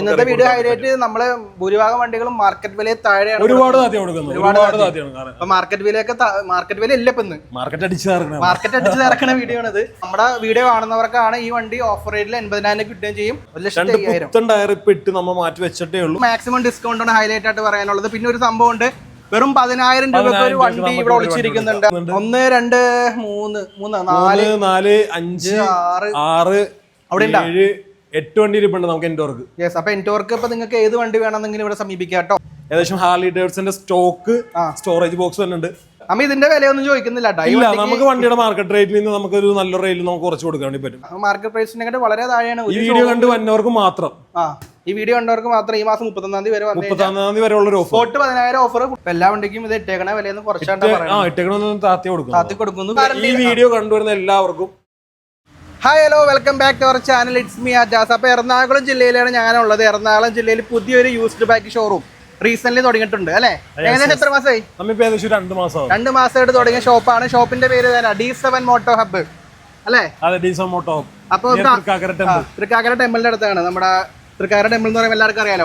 ഇന്നത്തെ video highlight നമ്മള് ഭൂരിഭാഗം വണ്ടികളും മാർക്കറ്റ് വില താഴെയാണ്. ഒരുപാട് മാർക്കറ്റ് വില ഇല്ല ഇപ്പൊ മാർക്കറ്റ് അടിച്ച് ഇറക്കണ വീഡിയോ ആണിത്. നമ്മുടെ വീഡിയോ കാണുന്നവർക്കാണ് ഈ വണ്ടി ഓഫർ റേറ്റിൽ 80,000 കിട്ടുകയും ചെയ്യും. 1,50,000 നമ്മൾ മാറ്റി വെച്ചിട്ടേ ഉള്ളൂ. മാക്സിമം ഡിസ്കൗണ്ട് ആണ് ഹൈലൈറ്റ് ആയിട്ട് പറയാനുള്ളത്. പിന്നെ ഒരു സംഭവം ഉണ്ട്, വെറും 10,000 രൂപക്ക് ഒരു വണ്ടി ഇവിടെ ഒളിച്ചിരിക്കുന്നുണ്ട്. 1 2 3 4 5 6 അവിടെ 8 വണ്ടി ഇരിപ്പുണ്ട് നമുക്ക് എൻടോർക്ക്. യെസ്, അപ്പൊ എൻടോർക്ക് ഇപ്പൊ നിങ്ങൾക്ക് ഏത് വണ്ടി വേണമെന്നെങ്കിലും ഇവിടെ സമീപിക്കാം കേട്ടോ. ഏകദേശം ഹാർലി ഡേവിഡ്സന്റെ സ്റ്റോക്ക് സ്റ്റോറേജ് ബോക്സ് തന്നെ ഉണ്ട്. നമ്മ ഇതിന്റെ വിലയൊന്നും ചോദിക്കുന്നില്ല. നമുക്ക് വണ്ടിയുടെ മാർക്കറ്റ് റേറ്റിൽ നിന്ന് നമുക്ക് ഒരു നല്ല റേറ്റിൽ നമുക്ക് കുറച്ച് കൊടുക്കാൻ വേണ്ടി പറ്റും. മാർക്കറ്റ് പ്രൈസിനെക്കാട്ട് വളരെ താഴെയാണ്. ഈ വീഡിയോ കണ്ട് വന്നവർക്ക് മാത്രം ഈ വീഡിയോ കണ്ടവർക്ക് മാത്രം ഈ മാസം 31-ാം തീയതി വരെ 31-ാം തീയതി വരെ ഉള്ള ഓഫർ 10,000 ഓഫർ എല്ലാ വണ്ടിക്കും. ഇത് ഇട്ടേക്കണ വിലയെന്ന് കുറച്ചാണ് താത്തി കൊടുക്കുന്നു. ഈ വീഡിയോ കണ്ടുവരുന്ന എല്ലാവർക്കും hi, hello, welcome back to our channel. It's me Ajas. അപ്പോൾ എറണാകുളം ജില്ലയിലാണ് ഞാനുള്ളത്. എറണാകുളം ജില്ലയിൽ പുതിയൊരു യൂസ്ഡ് ബൈക്ക് ഷോറൂം റീസെന്റ് തുടങ്ങിയിട്ടുണ്ട് അല്ലേ? ഏകദേശം എത്ര മാസമായി? 2 മാസമായിട്ട് തുടങ്ങിയ ഷോപ്പാണ്. ഷോപ്പിന്റെ പേര് D7 മോട്ടോ ഹബ്ബ് അല്ലേ? അപ്പൊ തൃക്കാക്കര ടെമ്പിളിന്റെ അടുത്താണ്. നമ്മുടെ തൃക്കാക്കര ടെമ്പിൾ എന്ന് പറയുമ്പോൾ എല്ലാവർക്കും അറിയാലോ,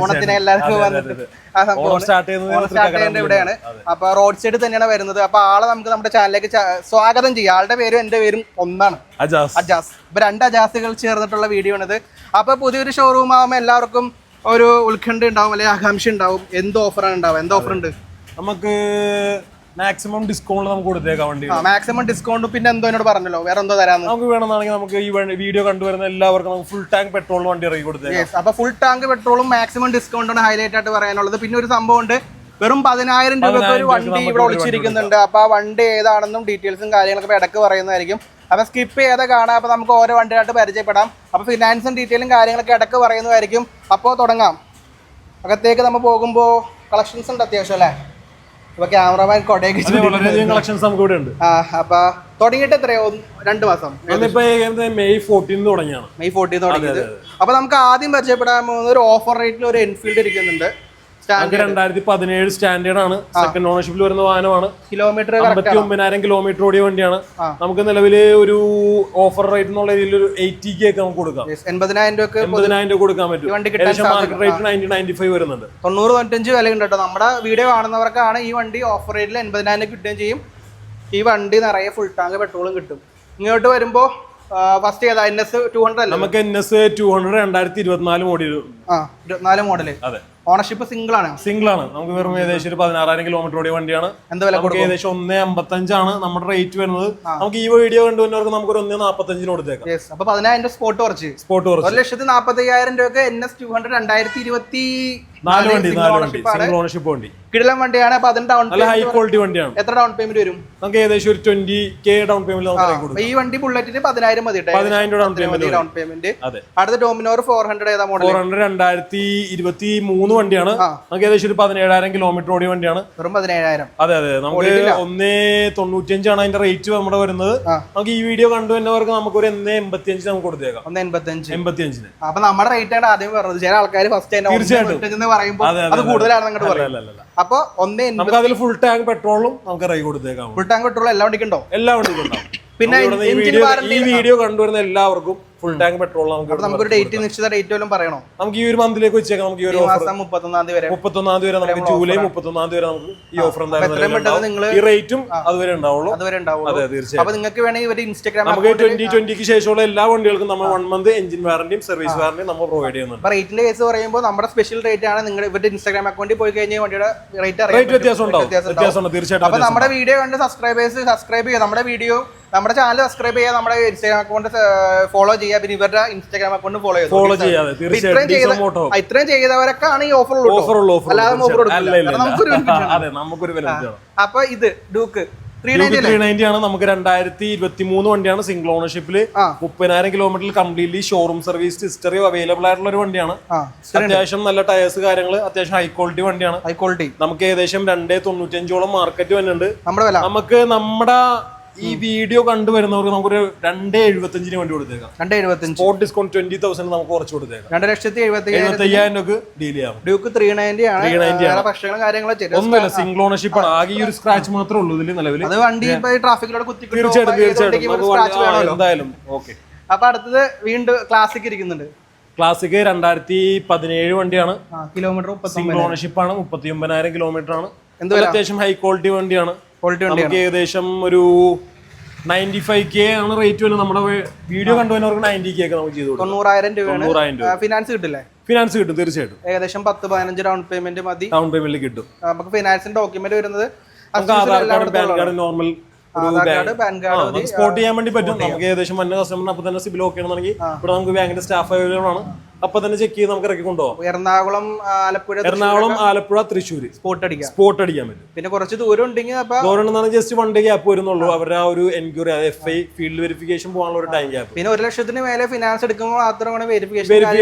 ഓണത്തിന് എല്ലാവർക്കും വന്നിട്ട് ആ സംഭവം സ്റ്റാർട്ട് ചെയ്യുന്നത് ഇവിടെയാണ്. അപ്പൊ റോഡ് സൈഡ് തന്നെയാണ് വരുന്നത്. അപ്പൊ ആളെ നമുക്ക് നമ്മുടെ ചാനലിലേക്ക് സ്വാഗതം ചെയ്യാം. ആളുടെ പേരും എന്റെ പേരും ഒന്നാണ്, അജാസ്. ഇപ്പൊ 2 അജാസുകൾ ചേർന്നിട്ടുള്ള വീഡിയോ ആണിത്. അപ്പൊ പുതിയൊരു ഷോറൂം ആകുമ്പോൾ എല്ലാവർക്കും ഒരു ഉത്കണ്ഠ ഉണ്ടാവും, അല്ലെങ്കിൽ ആകാംക്ഷ ഉണ്ടാവും. എന്ത് ഓഫറാണ് ഉണ്ടാവുക? എന്ത് ഓഫർ ഉണ്ട്? നമുക്ക് മാക്സിമം ഡിസ്കൗണ്ട് നമുക്ക് കൊടുത്തേക്കാം വണ്ടി. Maximum discount. പിന്നെ എന്തോ എന്നോട് പറഞ്ഞല്ലോ, വേറെ എന്തോ തരാന്ന്. നമുക്ക് വേണമെന്നാണെങ്കിൽ നമുക്ക് ഈ വീഡിയോ കണ്ടുവരുന്ന എല്ലാവർക്കും നമുക്ക് ഫുൾ ടാങ്ക് പെട്രോൾ വണ്ടി ഇറങ്ങി കൊടുത്തേക്കാം. അപ്പൊ ഫുൾ ടാങ്ക് പെട്രോളും മാക്സിമം ഡിസ്കൗണ്ടാണ് ഹൈലൈറ്റ് ആയിട്ട് പറയാനുള്ളത്. പിന്നെ ഒരു സംഭവം ഉണ്ട്, വെറും 10,000 രൂപക്ക് ഒരു വണ്ടി ഇവിടെ ഒളിച്ചിരിക്കുന്നുണ്ട്. അപ്പൊ ആ വണ്ടി ഏതാണെന്നും ഡീറ്റെയിൽസും കാര്യങ്ങളൊക്കെ ഇടക്ക് പറയുന്നതായിരിക്കും. അപ്പൊ സ്കിപ്പ് ചെയ്താൽ കാണാം. അപ്പൊ നമുക്ക് ഓരോ വണ്ടിയായിട്ട് പരിചയപ്പെടാം. അപ്പൊ ഫിനാൻസും ഡീറ്റെയിലും കാര്യങ്ങളൊക്കെ ഇടക്ക് പറയുന്നതായിരിക്കും. അപ്പോൾ തുടങ്ങാം. അകത്തേക്ക് നമ്മൾ പോകുമ്പോൾ കളക്ഷൻസ് ഉണ്ട് അത്യാവശ്യം അല്ലേ? ഇപ്പൊ ക്യാമറമാൻ കൊടയൊക്കെ കളക്ഷൻസ് നമുക്ക് ഇവിടെ ഉണ്ട്. അപ്പൊ തുടങ്ങിയിട്ട് എത്രയോ 2 മാസം? മെയ് 14 തുടങ്ങിയാണ്. മെയ് 14 തുടങ്ങിയത്. അപ്പൊ നമുക്ക് ആദ്യം പരിചയപ്പെടാൻ പോകുന്ന ഒരു ഓഫർ റേറ്റിൽ ഒരു എൻഫീൽഡ് ഇരിക്കുന്നുണ്ട്. 2017 സ്റ്റാൻഡേർഡ് ആണ്. സെക്കൻഡ് ഓണർഷിപ്പിൽ വരുന്ന വാഹനമാണ്. കിലോമീറ്റർ 59,000 കിലോമീറ്റർ ഓടിയ വണ്ടിയാണ്. നമുക്ക് നിലവില് ഒരു ഓഫർ റേറ്റ് എന്നുള്ള രീതിയിൽ ഒരു 80K ഒക്കെ നമുക്ക് കൊടുക്കാം. 80,000 രൂപ കൊടുക്കാൻ പറ്റും. മാർക്കറ്റ് റേറ്റ് 90-95 വരുന്നുണ്ട്. 90-95 വിലയുണ്ട് കേട്ടോ. നമ്മുടെ വീഡിയോ കാണുന്നവർക്കാണ് ഈ വണ്ടി ഓഫർ റേറ്റിൽ 80,000 കിട്ടുകയും ചെയ്യും. ഈ വണ്ടി നിറയെ ഫുൾ ടാങ്ക് പെട്രോളും കിട്ടും. ഇങ്ങോട്ട് വരുമ്പോ ഫസ്റ്റ് ഏതാ? NS 200 അല്ലേ? നമുക്ക് NS 200 2024 മോഡൽ. 24 മോഡല്. അതെ. ഓണർഷിപ്പ് സിംഗിൾ ആണ്. നമുക്ക് വെറും ഏകദേശം 16,000 കിലോമീറ്റർ ഓടിയ വണ്ടിയാണ്. എന്താ വില? ഏകദേശം 1.55 ആണ് നമ്മുടെ റേറ്റ് വരുന്നത്. നമുക്ക് ഈ വീഡിയോ കണ്ടുവന്നവർക്ക് നമുക്ക് ഒരു 1.45 കൊടുത്തേക്കാം. അപ്പൊ 10,000 സ്പോട്ട് കുറച്ച് 1,45,000 രൂപക്ക് NS 200 2024 വണ്ടി സിംഗിൾ ഓണർഷിപ്പ് വണ്ടി. കിടിലം വണ്ടിയാണ്. അപ്പൊ അതിന് ഡൗൺ ഹൈ ക്വാളിറ്റി വണ്ടിയാണ്. എത്ര ഡൗൺ പേയ്മെന്റ് വരും? നമുക്ക് ഏകദേശം ഒരു 20K ഡൗൺ പേയ്മെന്റ്. ഈ വണ്ടി ബുള്ളറ്റിന് 10,000 മതി. 10,000 ഡൗൺ പേയ്മെന്റ്. അടുത്ത ഡോമിനോർ 400 ഏതാ മോഡൽ? 400 2023 വണ്ടിയാണ്. നമുക്ക് ഏകദേശം ഒരു 17,000 കിലോമീറ്റർ ഓടിയ വണ്ടിയാണ്. വെറും 17,000. അതെ. നമുക്ക് 1.95 ആണ് അതിന്റെ റേറ്റ് നമ്മുടെ വരുന്നത്. നമുക്ക് ഈ വീഡിയോ കണ്ടുവന്നവർക്ക് നമുക്ക് ഒരു 1.85 നമുക്ക് കൊടുത്തേക്കാം. 1.85. അപ്പൊ നമ്മുടെ റേറ്റ് ആണ് ആദ്യം പറഞ്ഞത്. ചില ആൾക്കാർ ഫസ്റ്റ് പറയുമ്പോൾ അത് കൂടുതലാണെന്ന് അങ്ങോട്ട് പറയും. അപ്പൊ നമുക്ക് അതിൽ ഫുൾ ടാങ്ക് പെട്രോളും നമുക്ക് ഇറങ്ങി കൊടുത്തേക്കാം. ഫുൾ ടാങ്ക് പെട്രോൾ എല്ലാ വണ്ടിക്കുണ്ടോ? എല്ലാ വണ്ടിക്കും. പിന്നെ ഈ വീഡിയോ കണ്ടുവരുന്ന എല്ലാവർക്കും ഫുൾ ടാങ്ക് പെട്രോൾ നമുക്കൊരു ഡേറ്റ്, നിശ്ചിത ഡേറ്റ് വല്ലതും പറയണോ? നമുക്ക് ഈ ഒരു മന്തിലേക്ക് വെച്ചേക്കാം. നമുക്ക് ഈ ഒരു മാസം 31-ാം തീയതി വരെ നമുക്ക് ജൂലൈ 31-ാം തീയതി വരെ നമുക്ക് ഈ ഓഫർ എന്തായാലും ഈ റേറ്റും അതുവരെ ഉണ്ടാവുള്ളൂ. അതെ, തീർച്ചയായും. അപ്പൊ നിങ്ങൾക്ക് വേണമെങ്കിൽ ഇൻസ്റ്റാഗ്രാം നമുക്ക് 2020 ശേഷമുള്ള എല്ലാ വണ്ടികൾക്കും നമ്മൾ 1 മന്ത് എഞ്ചിൻ വാറന്റിയും സർവീസ് വാറന്റിയും നമ്മൾ പ്രൊവൈഡ് ചെയ്യുന്നുണ്ട്. റേറ്റിന്റെ കേസ് പറയുമ്പോൾ നമ്മുടെ സ്പെഷ്യൽ റേറ്റ് ആണ്. നിങ്ങൾ ഇവരുടെ ഇൻസ്റ്റാഗ്രാം അക്കൗണ്ടിൽ പോയി കഴിഞ്ഞാൽ വണ്ടിയുടെ റേറ്റ് വ്യത്യാസം ഉണ്ടാവും. തീർച്ചയായിട്ടും. അപ്പൊ നമ്മുടെ വീഡിയോ കണ്ട് സബ്സ്ക്രൈബ് ചെയ്യുക. നമ്മുടെ വീഡിയോ നമ്മുടെ ചാനൽ സബ്സ്ക്രൈബ് ചെയ്യുക. നമ്മുടെ ഇൻസ്റ്റാഗ്രാം അക്കൗണ്ട് ഫോളോ ചെയ്യുക. പിന്നെ ഇവരുടെ ഇൻസ്റ്റാഗ്രാം അക്കൗണ്ട് ഫോളോ ചെയ്യാതെ ഇത്രയും ചെയ്തവരൊക്കെയാണ് ഈ ഓഫർ ഉള്ളൂ. അല്ലാതെ നമുക്കൊരു വില. അപ്പൊ ഇത് ഡ്യൂക്ക് 390 ആണ്. നമുക്ക് 2023 വണ്ടിയാണ്. സിംഗിൾ ഓണർഷിപ്പില് 30,000 കിലോമീറ്ററിൽ completely showroom service history available ആയിട്ടുള്ള ഒരു വണ്ടിയാണ്. അത്യാവശ്യം നല്ല ടയേഴ്സ് കാര്യങ്ങള്, അത്യാവശ്യം ഹൈ ക്വാളിറ്റി വണ്ടിയാണ്. നമുക്ക് ഏകദേശം 2.95 മാർക്കറ്റ് വരുന്നുണ്ട്. നമുക്ക് നമ്മുടെ ഈ വീഡിയോ കണ്ടുവരുന്നവർക്ക് നമുക്കൊരു 2.75 വണ്ടി കൊടുത്തേക്കാം. 2.75 സ്പോട്ട് ഡിസ്കൗണ്ട് 20,000 നമുക്ക് കുറച്ച് കൊടുത്തേക്കാം. 2,75,000 രൂപ ഡീൽ ചെയ്യാം. ഡ്യൂക്ക് 390 ആണ്. ഒന്നുമില്ല, സിംഗിൾ ഓണർഷിപ്പ് ആണ്. ആകെ ഈ ഒരു സ്ക്രാച്ച് മാത്രമേ ഉള്ളൂ ഇതിൽ നിലവിൽ. അത് വണ്ടി ട്രാഫിക്കിലൂടെ തീർച്ചയായിട്ടും എന്തായാലും. ഓക്കെ. അപ്പൊ അടുത്തത് വീണ്ടും ക്ലാസിക് ഇരിക്കുന്നുണ്ട്. ക്ലാസിക് 2017 വണ്ടിയാണ്. കിലോമീറ്റർ സിംഗിൾ ഓണർഷിപ്പ് ആണ്. 39,000 കിലോമീറ്റർ ആണ്. അത്യാവശ്യം ഹൈ ക്വാളിറ്റി വണ്ടിയാണ്. നമുക്ക് ഏകദേശം ഒരു 95K ആണ് റേറ്റ് വരുന്നത്. നമ്മുടെ വീഡിയോ കണ്ടുവന്നവർക്ക് 90K ഒക്കെ നമുക്ക് ചെയ്തു കൊടുക്കും. 90,000 രൂപ. ഫിനാൻസ് കിട്ടില്ലേ? ഫിനാൻസ് കിട്ടും തീർച്ചയായിട്ടും. ഏകദേശം 10-15 ഡൗൺ പേയ്മെന്റ് മതി. ഡൗൺ പേയ്മെന്റ് കിട്ടും. നമുക്ക് ഫിനാൻസിന്റെ ഡോക്യുമെന്റ് വരുന്നത് Aadhaar card, pan card, normal sport ചെയ്യാൻ വേണ്ടി പറ്റും. നമുക്ക് ഏകദേശം വന്ന കസ്റ്റമറിന് അപ്പൊ തന്നെ സിബിൽ ഓക്കെ ആണെന്നുണ്ടെങ്കിൽ ഇവിടെ നമുക്ക് ബാങ്കിന്റെ സ്റ്റാഫ് അവൈലബിൾ ആണ്. അപ്പൊ തന്നെ ചെക്ക് ചെയ്ത് നമുക്ക് ഇറക്കി കൊണ്ടുപോകാം. എറണാകുളം, ആലപ്പുഴ, തൃശ്ശൂർ സ്പോട്ട് അടിക്കാൻ പറ്റും. പിന്നെ കുറച്ച് ദൂരം ഉണ്ടെങ്കിൽ ദൂരം ജസ്റ്റ് 1 ഡേ ഗ്യാപ്പ് വരുന്നുള്ളൂ. അവരുടെ ആ ഒരു എൻക്വയറി, FI ഫീൽഡ് വെരിഫിക്കേഷൻ പോകാനുള്ള ഒരു ടൈം ഗ്യാപ്പ്. പിന്നെ 1 ലക്ഷത്തിന് മേലെ ഫിനാൻസ് എടുക്കുമ്പോൾ മാത്രമാണ് വെരിഫിക്കേഷൻ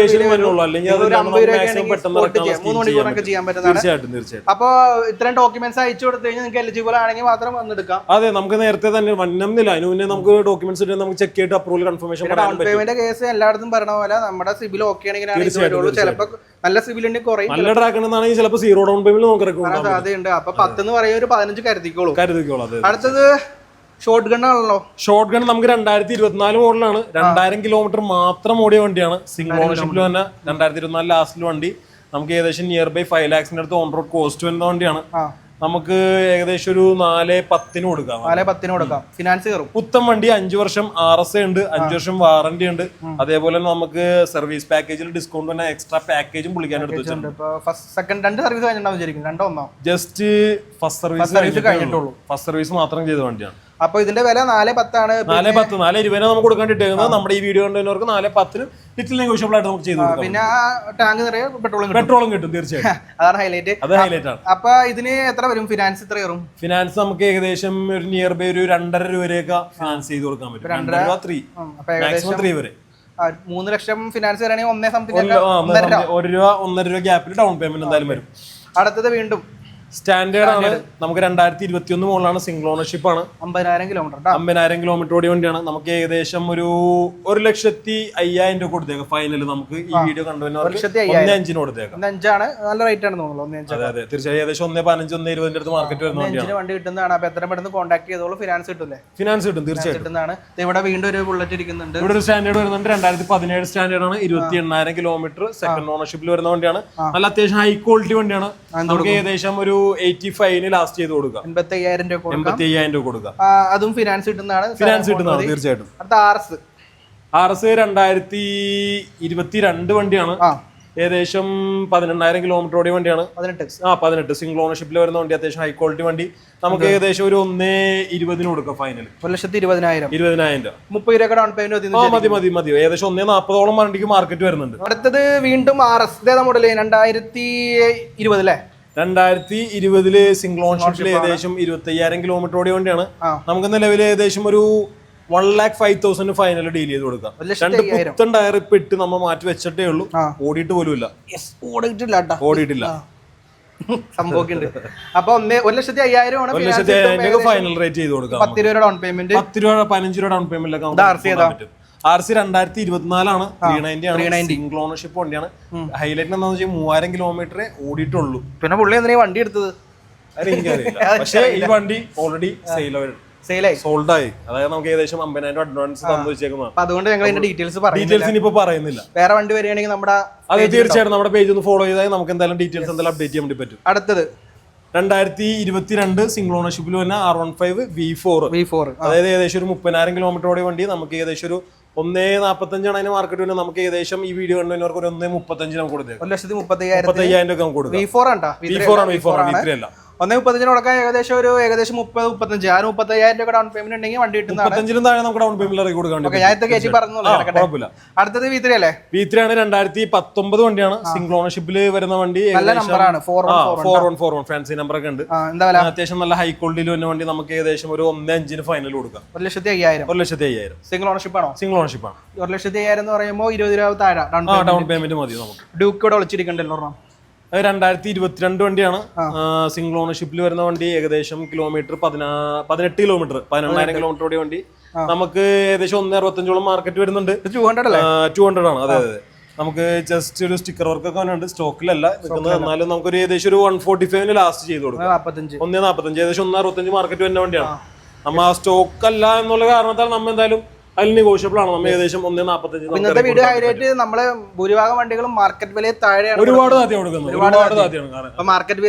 വരുന്നുള്ളൂ. അല്ലെങ്കിൽ തീർച്ചയായിട്ടും. അപ്പൊ ഇത്രയും ഡോക്യുമെന്റ്സ് അയച്ചു കൊടുത്തു കഴിഞ്ഞാൽ നിങ്ങൾക്ക് എലിജിബിൾ ആണെങ്കിൽ മാത്രം വന്നെടുക്കാം. അതെ, നമുക്ക് നേരത്തെ തന്നെ വന്നില്ല. അതിന് മുന്നേ നമുക്ക് ഡോക്യുമെന്റ്സ് നമുക്ക് ചെക്ക് ചെയ്തിട്ട് approval confirmation. Down payment case എല്ലായിടത്തും പറഞ്ഞ പോലെ നമ്മുടെ സിബിൽ ഓക്കെ ആണെങ്കിൽ ചിലപ്പോ നല്ല സിബിൽ ഉണ്ടെങ്കിൽ കുറയും. നല്ല ട്രാക്ക് ഉണ്ടെന്നാണെങ്കിൽ ചിലപ്പോൾ 0 ഡൗൺ പേയ്മെന്റ് നമുക്ക് സാധ്യതയുണ്ട്. അപ്പൊ 10 എന്ന് പറയുന്ന ഒരു 15 കരുതിക്കോളൂ. അടുത്തത് ഷോർട്ട് ഗൺ ആണല്ലോ. ഷോർട്ട് ഗൺ നമുക്ക് 2024 മോഡലാണ്. 2000 കിലോമീറ്റർ മാത്രം ഓടിയ വണ്ടിയാണ്. സിംഗിൾ ഓണർഷിപ്പിൽ തന്നെ 2024 ലാസ്റ്റിൽ വണ്ടി. നമുക്ക് ഏകദേശം നിയർ ബൈ 5 lakhs അടുത്ത് ഓൺ റോഡ് കോസ്റ്റ് വരുന്ന വണ്ടിയാണ്. നമുക്ക് ഏകദേശം ഒരു 4,10 കൊടുക്കാം. 4,10 കൊടുക്കാം. ഫിനാൻസ് കയറും. പുത്തൻ വണ്ടി, 5 വർഷം RSA ഉണ്ട്, 5 വർഷം വാറന്റി ഉണ്ട്. അതേപോലെ നമുക്ക് സർവീസ് പാക്കേജിൽ ഡിസ്കൗണ്ട് തന്നെ എക്സ്ട്രാ പാക്കേജും പുള്ളിക്കാൻ എടുത്ത് വെച്ചിട്ടുണ്ട്. ജസ്റ്റ് ഫസ്റ്റ് സർവീസ് കഴിഞ്ഞിട്ടുള്ളൂ. ഫസ്റ്റ് സർവീസ് മാത്രം ചെയ്ത വണ്ടിയാണ്. അപ്പൊ ഇതിന്റെ വില 4,10 ആണ്. 4,10, 4,20 നമുക്ക് കൊടുക്കാൻ ഇട്ടേക്കുന്നത്. നമ്മുടെ ഈ വീഡിയോ കണ്ടവർക്ക് 4,10 ലിറ്റിൽ നെഗോഷ്യബിൾ ആയിട്ട് നമുക്ക് ചെയ്തു കൊടുക്കാം. പിന്നെ ടാങ്ക് നിറയെ പെട്രോളും കിട്ടും തീർച്ചയായും. അതാണ് ഹൈലൈറ്റ്. അത് ഹൈലൈറ്റ് ആണ്. അപ്പൊ ഇതിന് എത്ര വരും ഫിനാൻസ്? എത്ര വരും ഫിനാൻസ്? നമുക്ക് ഏകദേശം ഒരു നിയർ ബൈ ഒരു 2.5 രൂപ വരെയൊക്കെ ഫിനാൻസ് ചെയ്ത് കൊടുക്കാൻ പറ്റും. 2.5 രൂപ 3 മാക്സിമം 3 വരെ. 3 ലക്ഷം ഫിനാൻസ് വരാണെങ്കിൽ 1 സംതിങ് 1 രൂപ 1.5 രൂപ ഗ്യാപ്പിൽ ഡൗൺ പേയ്മെന്റ് എന്തായാലും വരും. അടുത്തത് വീണ്ടും സ്റ്റാൻഡേർഡ് ആണ്. നമുക്ക് 2021 മോഡലാണ്. സിംഗിൾ ഓണർഷിപ്പ് ആണ്. 50,000 കിലോമീറ്റർ ഓടിയ വണ്ടിയാണ്. നമുക്ക് ഏകദേശം ഒരു 1,05,000 രൂപ കൊടുത്തേക്കാം ഫൈനൽ. നമുക്ക് ഈ വീഡിയോ കണ്ടുവന്നവർക്ക് 1,05,000 കൊടുത്തേക്കാം. നല്ല റേറ്റ് ആണ് തോന്നുന്നു. അതെ അതെ തീർച്ചയായും. ഏകദേശം 1,15, 1,20 അടുത്ത് മാർക്കറ്റ് വരുന്ന വണ്ടിയാണ്. വണ്ടി കിട്ടുന്നതാണ്. അപ്പൊ എത്ര പെട്ടെന്ന് കോൺടാക്ട് ചെയ്തോളൂ. ഫിനാൻസ് കിട്ടില്ലേ? ഫിനാൻസ് കിട്ടും തീർച്ചയായിട്ടും. ഇവിടെ വീണ്ടും ഒരു ബുള്ളറ്റ് ഇരിക്കുന്നുണ്ട്. ഇവിടെ ഒരു സ്റ്റാൻഡേർഡ് വരുന്നുണ്ട്. 2017 സ്റ്റാൻഡേർഡ് ആണ്. 28,000 കിലോമീറ്റർ സെക്കൻഡ് ഓണർഷിപ്പിൽ വരുന്ന വണ്ടിയാണ്. നല്ല അത്യാവശ്യം ഹൈ ക്വാളിറ്റി വണ്ടിയാണ്. നമുക്ക് ഏകദേശം ഒരു 85 ലാസ്റ്റ് ചെയ്ത് കൊടുക്കാം. 85,000 രൂപ കൊടുക്കാം. അതും ഫിനാൻസ് കിട്ടുന്നതാണ്. തീർച്ചയായിട്ടും. RS 2022 വണ്ടിയാണ്. ഏകദേശം 18,000 കിലോമീറ്റർ ഓടിയ വണ്ടിയാണ്. 18 സിംഗിൾ ഓണർഷിപ്പിൽ വരുന്ന വണ്ടി. അത്യാവശ്യം ഹൈ ക്വാളിറ്റി വണ്ടി. നമുക്ക് ഏകദേശം ഒരു 1,20 കൊടുക്കാം ഫൈനൽ. 1,20,000 20,000 30 രൂപ ഡൗൺ പേയ്മെന്റ് മതി. ഏകദേശം 1,40 വണ്ടിക്ക് മാർക്കറ്റ് വരുന്നുണ്ട്. അടുത്തത് വീണ്ടും RS മോഡൽ 2020 അല്ലേ? 2020 സിംഗിൾ ഓൺഷിപ്പിൽ ഏകദേശം 25,000 കിലോമീറ്റർ ഓടിയ വണ്ടിയാണ്. നമുക്ക് നിലവിൽ ഏകദേശം ഒരു 1,05,000 ഫൈനൽ ഡീൽ ചെയ്ത് കൊടുക്കാം. 2 പുത്തൻ ടയർ ഇപ്പൊ ഇട്ട് നമ്മൾ മാറ്റി വെച്ചിട്ടേ ഉള്ളൂ. ഓടിയിട്ട് പോലും ഇല്ല. ഓടിയിട്ടില്ല. സംഭവിക്കുന്നുണ്ട്. അപ്പൊ 1,05,000 ഫൈനൽ റേറ്റ് ചെയ്ത് കൊടുക്കാം. 10 രൂപ ഡൗൺ പേയ്മെന്റ്, 10 രൂപ 15 രൂപ ഡൗൺ പേയ്മെന്റിലൊക്കെ പറ്റും. RC 2024 ആണ്. 390 സിംഗിൾ ഓണർഷിപ്പ് വണ്ടിയാണ്. ഹൈലൈറ്റ് എന്താണെന്ന് വെച്ചാൽ 3,000 കിലോമീറ്റർ ഓടിയിട്ടുള്ളൂ. പിന്നെ പുള്ളി എന്തിനാ വണ്ടി എടുത്തത്? പക്ഷേ ഈ വണ്ടി ഓൾറെഡി സോൾഡ് ആയി. അതായത് നമുക്ക് ഏകദേശം 50,000 അഡ്വാൻസ് തന്നു വെച്ചേക്കുന്നതാണ്. അതുകൊണ്ട് ഞങ്ങൾ ഇതിന്റെ ഡീറ്റെയിൽസ് ഇനിയിപ്പോ പറയുന്നില്ല. വേറെ വണ്ടി വരികയാണെങ്കിൽ നമ്മുടെ അതെ തീർച്ചയായിട്ടും നമ്മുടെ പേജ് ഒന്ന് ഫോളോ ചെയ്താൽ നമുക്ക് എന്തായാലും ഡീറ്റെയിൽസ് എന്തായാലും അപ്ഡേറ്റ് ചെയ്യാൻ വേണ്ടി പറ്റും. അടുത്തത് 2022 സിംഗിൾ ഓണർഷിപ്പിൽ വന്ന R15 V4. അതായത് ഏകദേശം ഒരു 30,000 കിലോമീറ്റർ ഓടിയ വണ്ടി. നമുക്ക് ഏകദേശം ഒരു 1,45 അതിന് മാർക്കറ്റ് വരുന്നത്. നമുക്ക് ഏകദേശം ഈ വീഡിയോ കണ്ടവർക്ക് ഒരു 1,35 നമുക്ക് കൊടുത്തേക്കാം. 1,35,000 രൂപ നമുക്ക് കൊടുക്കാം. V4 ആണ്. V4 അല്ല. 1,35 കൊടുക്കാൻ ഏകദേശം 30-35 ആ 35,000 രൂപ ഡൗൺ പേയ്മെന്റ് ഉണ്ടെങ്കിൽ വണ്ടി കിട്ടുന്നതാണ്. 35 താഴെ നമുക്ക് ഡൗൺ പേയ്മെന്റ് ഇറക്കി കൊടുക്കാൻ. അടുത്തത് V3 അല്ലേ? V3 ആണ്. 2019 വണ്ടിയാണ്. സിംഗിൾ ഓണർഷിപ്പിൽ വരുന്ന വണ്ടി. 4141 ഫാൻസി നമ്പർ ഒക്കെ ഉണ്ട്. അത്യാവശ്യം നല്ല ഹൈ ക്വാളിറ്റിയിൽ വരുന്ന വണ്ടി. നമുക്ക് ഏകദേശം ഒരു 1,05,000 ഫൈനൽ കൊടുക്കാം. 1,05,000 സിംഗിൾ ഓണർഷിപ്പ് ആണോ? സിംഗിൾ ഓണർഷിപ്പ് ആണ്. 1,05,000 എന്ന് പറയുമ്പോൾ 20 രൂപ താഴെ ഡൗൺ പേയ്മെന്റ് മതി നമുക്ക്. ഡ്യൂക്ക് ഇവിടെ വിളിച്ചിരിക്കണ്ടല്ലോ. 2022 വണ്ടിയാണ്. സിംഗിൾ ഓണർഷിപ്പിൽ വരുന്ന വണ്ടി. ഏകദേശം കിലോമീറ്റർ 18 കിലോമീറ്റർ 11,000 കിലോമീറ്റർ ഓടിയ വണ്ടി. നമുക്ക് ഏകദേശം 1,65 മാർക്കറ്റ് വരുന്നുണ്ട്. 200 ആണ്. അതെ അതെ. നമുക്ക് ജസ്റ്റ് ഒരു സ്റ്റിക്കർ വർക്ക് ഒക്കെ ഉണ്ട്. സ്റ്റോക്കിലല്ല നിൽക്കുന്നത്. എന്നാലും നമുക്ക് ഒരു ഏകദേശം ഒരു 145 ലാസ്റ്റ് ചെയ്ത് കൊടുക്കാം. 1,45 ഏകദേശം 1,65 മാർക്കറ്റ് വരുന്ന വണ്ടിയാണ്. നമ്മ ആ സ്റ്റോക്ക് അല്ല എന്നുള്ള കാരണത്താൽ നമ്മ എന്തായാലും അതിൽ നെഗോഷ്യബിൾ ആണ്. നമ്മൾ ഏകദേശം 1.45. ഇന്നത്തെ വീഡിയോ ഹൈലൈറ്റ് നമ്മള് ഭൂരിഭാഗം വണ്ടികളും മാർക്കറ്റ് വില താഴെയാണ്, ഒരുപാട് താത്തിയാണ് കൊടുക്കുന്നത്. ഒരുപാട് താത്തിയാണ്. അപ്പൊ മാർക്കറ്റ്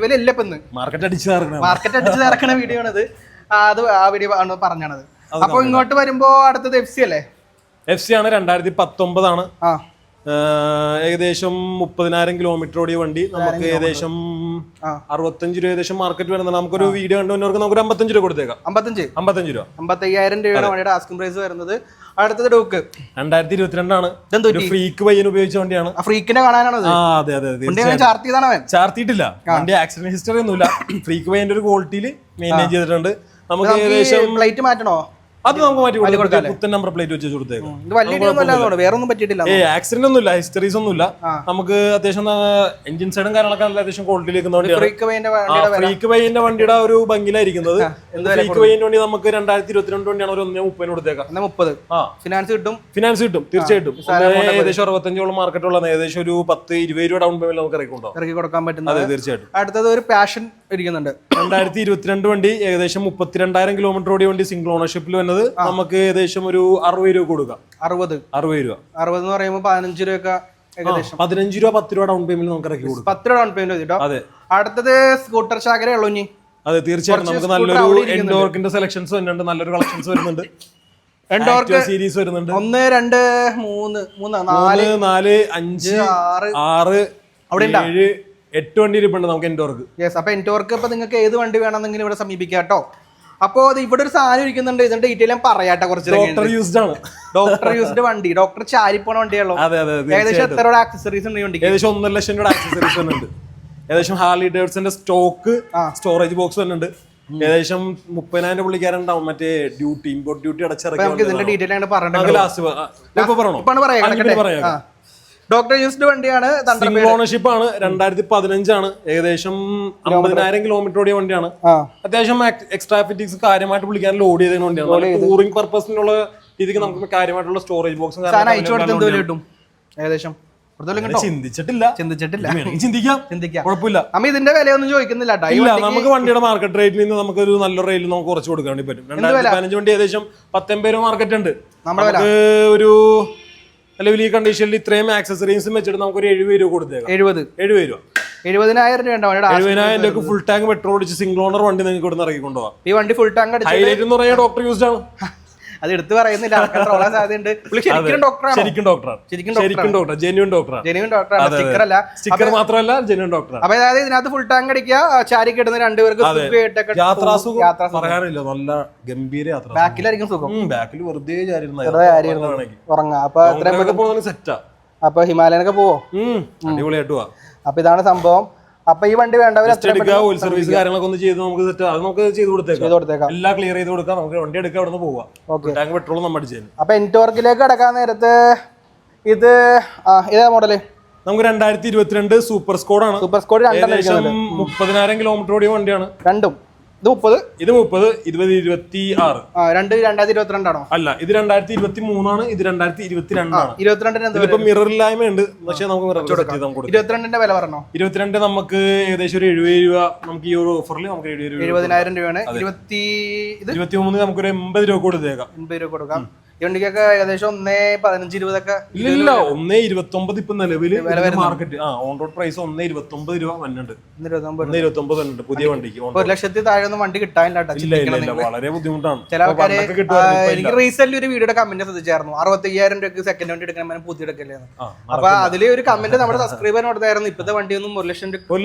വില ഇല്ല ഇപ്പൊ ഇന്ന്, മാർക്കറ്റ് അടിച്ചു ഇറക്കണ വീഡിയോ ആണത്. അത് ആ വീഡിയോ ആണ് പറഞ്ഞത്. അപ്പൊ ഇങ്ങോട്ട് വരുമ്പോ അടുത്തത് FC അല്ലേ? FC ആണ്. 2019 ആണ്. ഏകദേശം 30,000 കിലോമീറ്റർ ഓടിയ വണ്ടി. നമുക്ക് ഏകദേശം 65 രൂപ ഏകദേശം മാർക്കറ്റ് വരുന്നത്. നമുക്കൊരു വീഡിയോ കണ്ടുവന്നവർക്ക് നമുക്ക് 55 രൂപ കൊടുത്തേക്കാം. 55 രൂപ 55,000 രൂപയാണ് വണ്ടിയുടെ ആസ്കിംഗ് പ്രൈസ് വരുന്നത്. അടുത്തത് ഡൂക്ക് 2022 ആണ്. ഫ്രീക്ക് പയ്യൻ ഉപയോഗിച്ച വണ്ടിയാണ്. ഫ്രീക്കിനെ കാണാനാണ്. ചാർത്തിയിട്ടില്ല വണ്ടി. ആക്സിഡന്റ് ഹിസ്റ്ററി ഒന്നുമില്ല. ഫ്രീക്ക് പയ്യന്റെ ഒരു ക്വാളിറ്റിയിൽ മെയിൻറ്റെയിൻ ചെയ്തിട്ടുണ്ട്. നമുക്ക് ഏകദേശം പ്ലേറ്റ് മാറ്റണോ? അത് നമുക്ക് മാറ്റി കൊടുക്കാം. പുത്തൻ നമ്പർ പ്ലേറ്റ് വെച്ച് കൊടുത്തേക്കാം. ആക്സിഡന്റ് ഒന്നുമില്ല, ഹിസ്റ്ററീസ് ഒന്നുമില്ല. നമുക്ക് അത്യാവശ്യം എഞ്ചിൻ സൈഡും കാര്യങ്ങളൊക്കെ നല്ല അത്യാവശ്യം ക്വാളിറ്റിയിലേക്ക് ഫ്രീക്ക് പയ്യന്റെ വണ്ടിയുടെ ഒരു ഭംഗിയിലായിരിക്കുന്നത്. ഫ്രീക്ക് പയ്യന്റെ വണ്ടി നമുക്ക് 2022 വണ്ടിയാണ്. ഒരു 1.30 കൊടുത്തേക്കാം. 30 ഫിനാൻസ് കിട്ടും തീർച്ചയായിട്ടും. ഏകദേശം 65 മാർക്കറ്റ് ഉള്ളത്. ഏകദേശം ഒരു 10-20 രൂപ ഡൗൺ പേയ്മെന്റ് നമുക്ക് ഇറക്കി കൊടുക്കാൻ പറ്റും. അതെ തീർച്ചയായിട്ടും. അടുത്തത് ഒരു പാഷൻ ഇരിക്കുന്നുണ്ട്. 2022 വണ്ടി ഏകദേശം 32,000 കിലോമീറ്റർ ഓടിയ വണ്ടി. സിംഗിൾ ഓണർഷിപ്പിൽ വന്നത്. നമുക്ക് ഏകദേശം ഒരു 60 രൂപ കൊടുക്കാം. 60 രൂപ എന്ന് പറയുമ്പോൾ 15 രൂപ ഏകദേശം 15 രൂപ 10 രൂപ ഡൗൺ പേയ്മെന്റ് നമുക്ക് ഇറക്കി കൊടുക്കും. 10 രൂപ ഡൗൺ പേയ്മെന്റ്. അതെ. അടുത്തത് സ്കൂട്ടർ ശാഖരേ ഉള്ളൂ ഇനി. അതെ തീർച്ചയായിട്ടും. നമുക്ക് നല്ലൊരു എൻഡോർക്കിന്റെ സെലക്ഷൻസ് വരുന്നുണ്ട്. നല്ലൊരു കളക്ഷൻസ് വരുന്നുണ്ട്. എൻഡോർക്ക് സീരീസ് വരുന്നുണ്ട്. 1 2 3 4 5 6 അവിടെ 7 8 വണ്ടി ഇരിപ്പുണ്ട് നമുക്ക് എൻഡോർക്ക്. അപ്പൊ എൻഡോർക്ക് ഇപ്പൊ നിങ്ങൾക്ക് ഏത് വണ്ടി വേണമെന്നെങ്കിലും ഇവിടെ സമീപിക്കാം കേട്ടോ. അപ്പൊ ഇവിടെ ഒരു സാധനം ഇരിക്കുന്നുണ്ട്. ഇതിന്റെ ഡീറ്റെയിൽ ഞാൻ പറയാട്ടെ. കുറച്ച് ഡോക്ടർ യൂസ്ഡ് ആണ്. ഡോക്ടർ യൂസ്ഡ് വണ്ടി. ഡോക്ടർ ചാരിപ്പോണ വണ്ടിയാണോ? ഏകദേശം എത്ര രൂപ ആക്സസറീസ് ഉണ്ട് വണ്ടി? ഏകദേശം 1.5 ലക്ഷം രൂപ ആക്സസറീസ് ഉണ്ട്. ഏകദേശം ഹാർലി ഡേവിഡ്സന്റെ സ്റ്റോക്ക് സ്റ്റോറേജ് ബോക്സ് വരുന്നുണ്ട്. ഏകദേശം 30,000 പുള്ളിക്കാരുണ്ടാവും. മറ്റേ ഡ്യൂട്ടി ഇമ്പോർട്ട് ഡ്യൂട്ടി അടച്ചിറക്കി ഇതിന്റെ ഡീറ്റെയിൽ ആണ് പറയണ്ടത്. ഡോക്ടർ യൂസ്ഡ് വണ്ടിയാണ്. സിംഗിൾ ഓണർഷിപ്പ് ആണ്. 2015 ആണ്. ഏകദേശം 50,000 കിലോമീറ്റർ ഓടിയ വണ്ടിയാണ്. അത്യാവശ്യം എക്സ്ട്രാ ഫിറ്റിക്സ് കാര്യമായിട്ട് വിളിക്കാൻ ലോഡ് ചെയ്ത വണ്ടിയാണ്. ടൂറിംഗ് പർപ്പസിനുള്ള രീതിക്ക് നമുക്ക് കാര്യമായിട്ടുള്ള സ്റ്റോറേജ് ബോക്സും ഏകദേശം ചിന്തിച്ചിട്ടില്ല. ചിന്തിക്കാം. കുഴപ്പമില്ല. അമ്മ ഇതിന്റെ വിലയൊന്നും ചോദിക്കുന്നില്ല. നമുക്ക് വണ്ടിയുടെ മാർക്കറ്റ് റേറ്റിൽ നിന്ന് നമുക്ക് ഒരു നല്ല റേറ്റിൽ നമുക്ക് കുറച്ച് കൊടുക്കാൻ വേണ്ടി പറ്റും. 2015 വണ്ടി ഏകദേശം 19 രൂപ മാർക്കറ്റ് ഉണ്ട്. നമുക്ക് ഒരു നിലവിൽ ഈ കണ്ടീഷനിൽ ഇത്രയും ആക്സസറീസും വെച്ചിട്ട് നമുക്ക് ഒരു 70 രൂപ കൊടുത്തേക്കാം. 70 രൂപ 70,000 രൂപ ഫുൾ ടാങ്ക് പെട്രോൾ അടിച്ച് സിംഗിൾ ഓണർ വണ്ടി നിങ്ങൾക്ക് ഇവിടെ ഇറക്കി കൊണ്ടുപോകാം. ഈ വണ്ടി ഫുൾ ടാങ്ക് ഹൈലൈറ്റ് എന്ന് പറയാൻ ഡോക്ടർ യൂസ്ഡ് ആണ്. അത് എടുത്ത് പറയുന്നില്ല. ഡോക്ടർ ജെന്യൂൻ ഡോക്ടറാണ്. സ്റ്റിക്കർ മാത്രമല്ല ജെന്യൂൻ ഡോക്ടറാണ്. അപ്പൊ അതായത് ഇതിനകത്ത് ഫുൾ ടാങ്ക് അടിക്കുക, ചാരി കിടന്ന് രണ്ടുപേർക്ക് പറയാനില്ല. നല്ല ഗംഭീര യാത്ര. ബാക്കിലായിരിക്കും സുഖം. ബാക്കിൽ വെറുതെ ഉറങ്ങാം. അപ്പൊ ഹിമാലയനൊക്കെ പോവോ? അടിപൊളിയായിട്ട് പോവാ. അപ്പൊ ഇതാണ് സംഭവം. അപ്പൊ ഈ വണ്ടി വേണ്ടവർ ഓയിൽ സർവീസ് കാര്യങ്ങളൊക്കെ ഒന്ന് ചെയ്ത് നമുക്ക് സെറ്റ് അത് നമുക്ക് ചെയ്ത് കൊടുത്തേക്കാം. എല്ലാം ക്ലിയർ ചെയ്ത് കൊടുക്കാം. നമുക്ക് വണ്ടി എടുക്കാം, അവിടെ നിന്ന് പോവാം. ടാങ്ക് പെട്രോൾ നമ്മൾ അടിച്ചു. അപ്പൊ എൻടോർക്കിലേക്ക് കടക്കാൻ നേരത്ത് ഇത് ഏതാ മോഡല്? നമുക്ക് 2022 സൂപ്പർ സ്കോഡ് ആണ്. സൂപ്പർ സ്കോഡ് 30,000 കിലോമീറ്റർ ഓടിയ വണ്ടിയാണ്. രണ്ടും ഇത് 30 ഇത് 2026. 2022 ആണോ? അല്ല, ഇത് 2023 ആണ്. ഇത് 2022 ആണ്. 22 ഇതിപ്പോ മിററില്ലായ്മ ഉണ്ട്. പക്ഷെ നമുക്ക് 22ന്റെ വില പറഞ്ഞോ? 22 നമുക്ക് ഏകദേശം ഒരു 70 രൂപ. നമുക്ക് ഈ ഒരു ഓഫറിൽ നമുക്ക് 70,000 രൂപയാണ്. 23 നമുക്കൊരു 80 രൂപ കൊടുത്തേക്കാം. 80 രൂപ കൊടുക്കാം. ഈ വണ്ടിക്കൊക്കെ ഏകദേശം 1.15-20 ഇല്ല 1.29 ഇപ്പൊ നിലവിൽ മാർക്കറ്റ് ഓൺ റോഡ് പ്രൈസ് 1.29 രൂപ വന്നിട്ടുണ്ട്. 1.29 വന്നിട്ടുണ്ട് പുതിയ വണ്ടിക്ക്. 1 ലക്ഷത്തിൽ താഴെ ഒന്നും വണ്ടി കിട്ടാനില്ല. വളരെ ബുദ്ധിമുട്ടാണ്. ചില ആൾക്കാര് എനിക്ക് റീസെന്റ് ഒരു വീഡിയോയുടെ കമന്റ് ശ്രദ്ധിച്ചായിരുന്നു. 65,000 രൂപയ്ക്ക് സെക്കൻഡ് വണ്ടി എടുക്കാൻ പുതിയ എടുക്കല്ലേ. അപ്പൊ അതില് ഒരു കമന്റ് നമ്മുടെ സബ്സ്ക്രൈബർ കൊടുത്തായിരുന്നു. ഇപ്പത്തെ വണ്ടിയൊന്നും 1 ലക്ഷം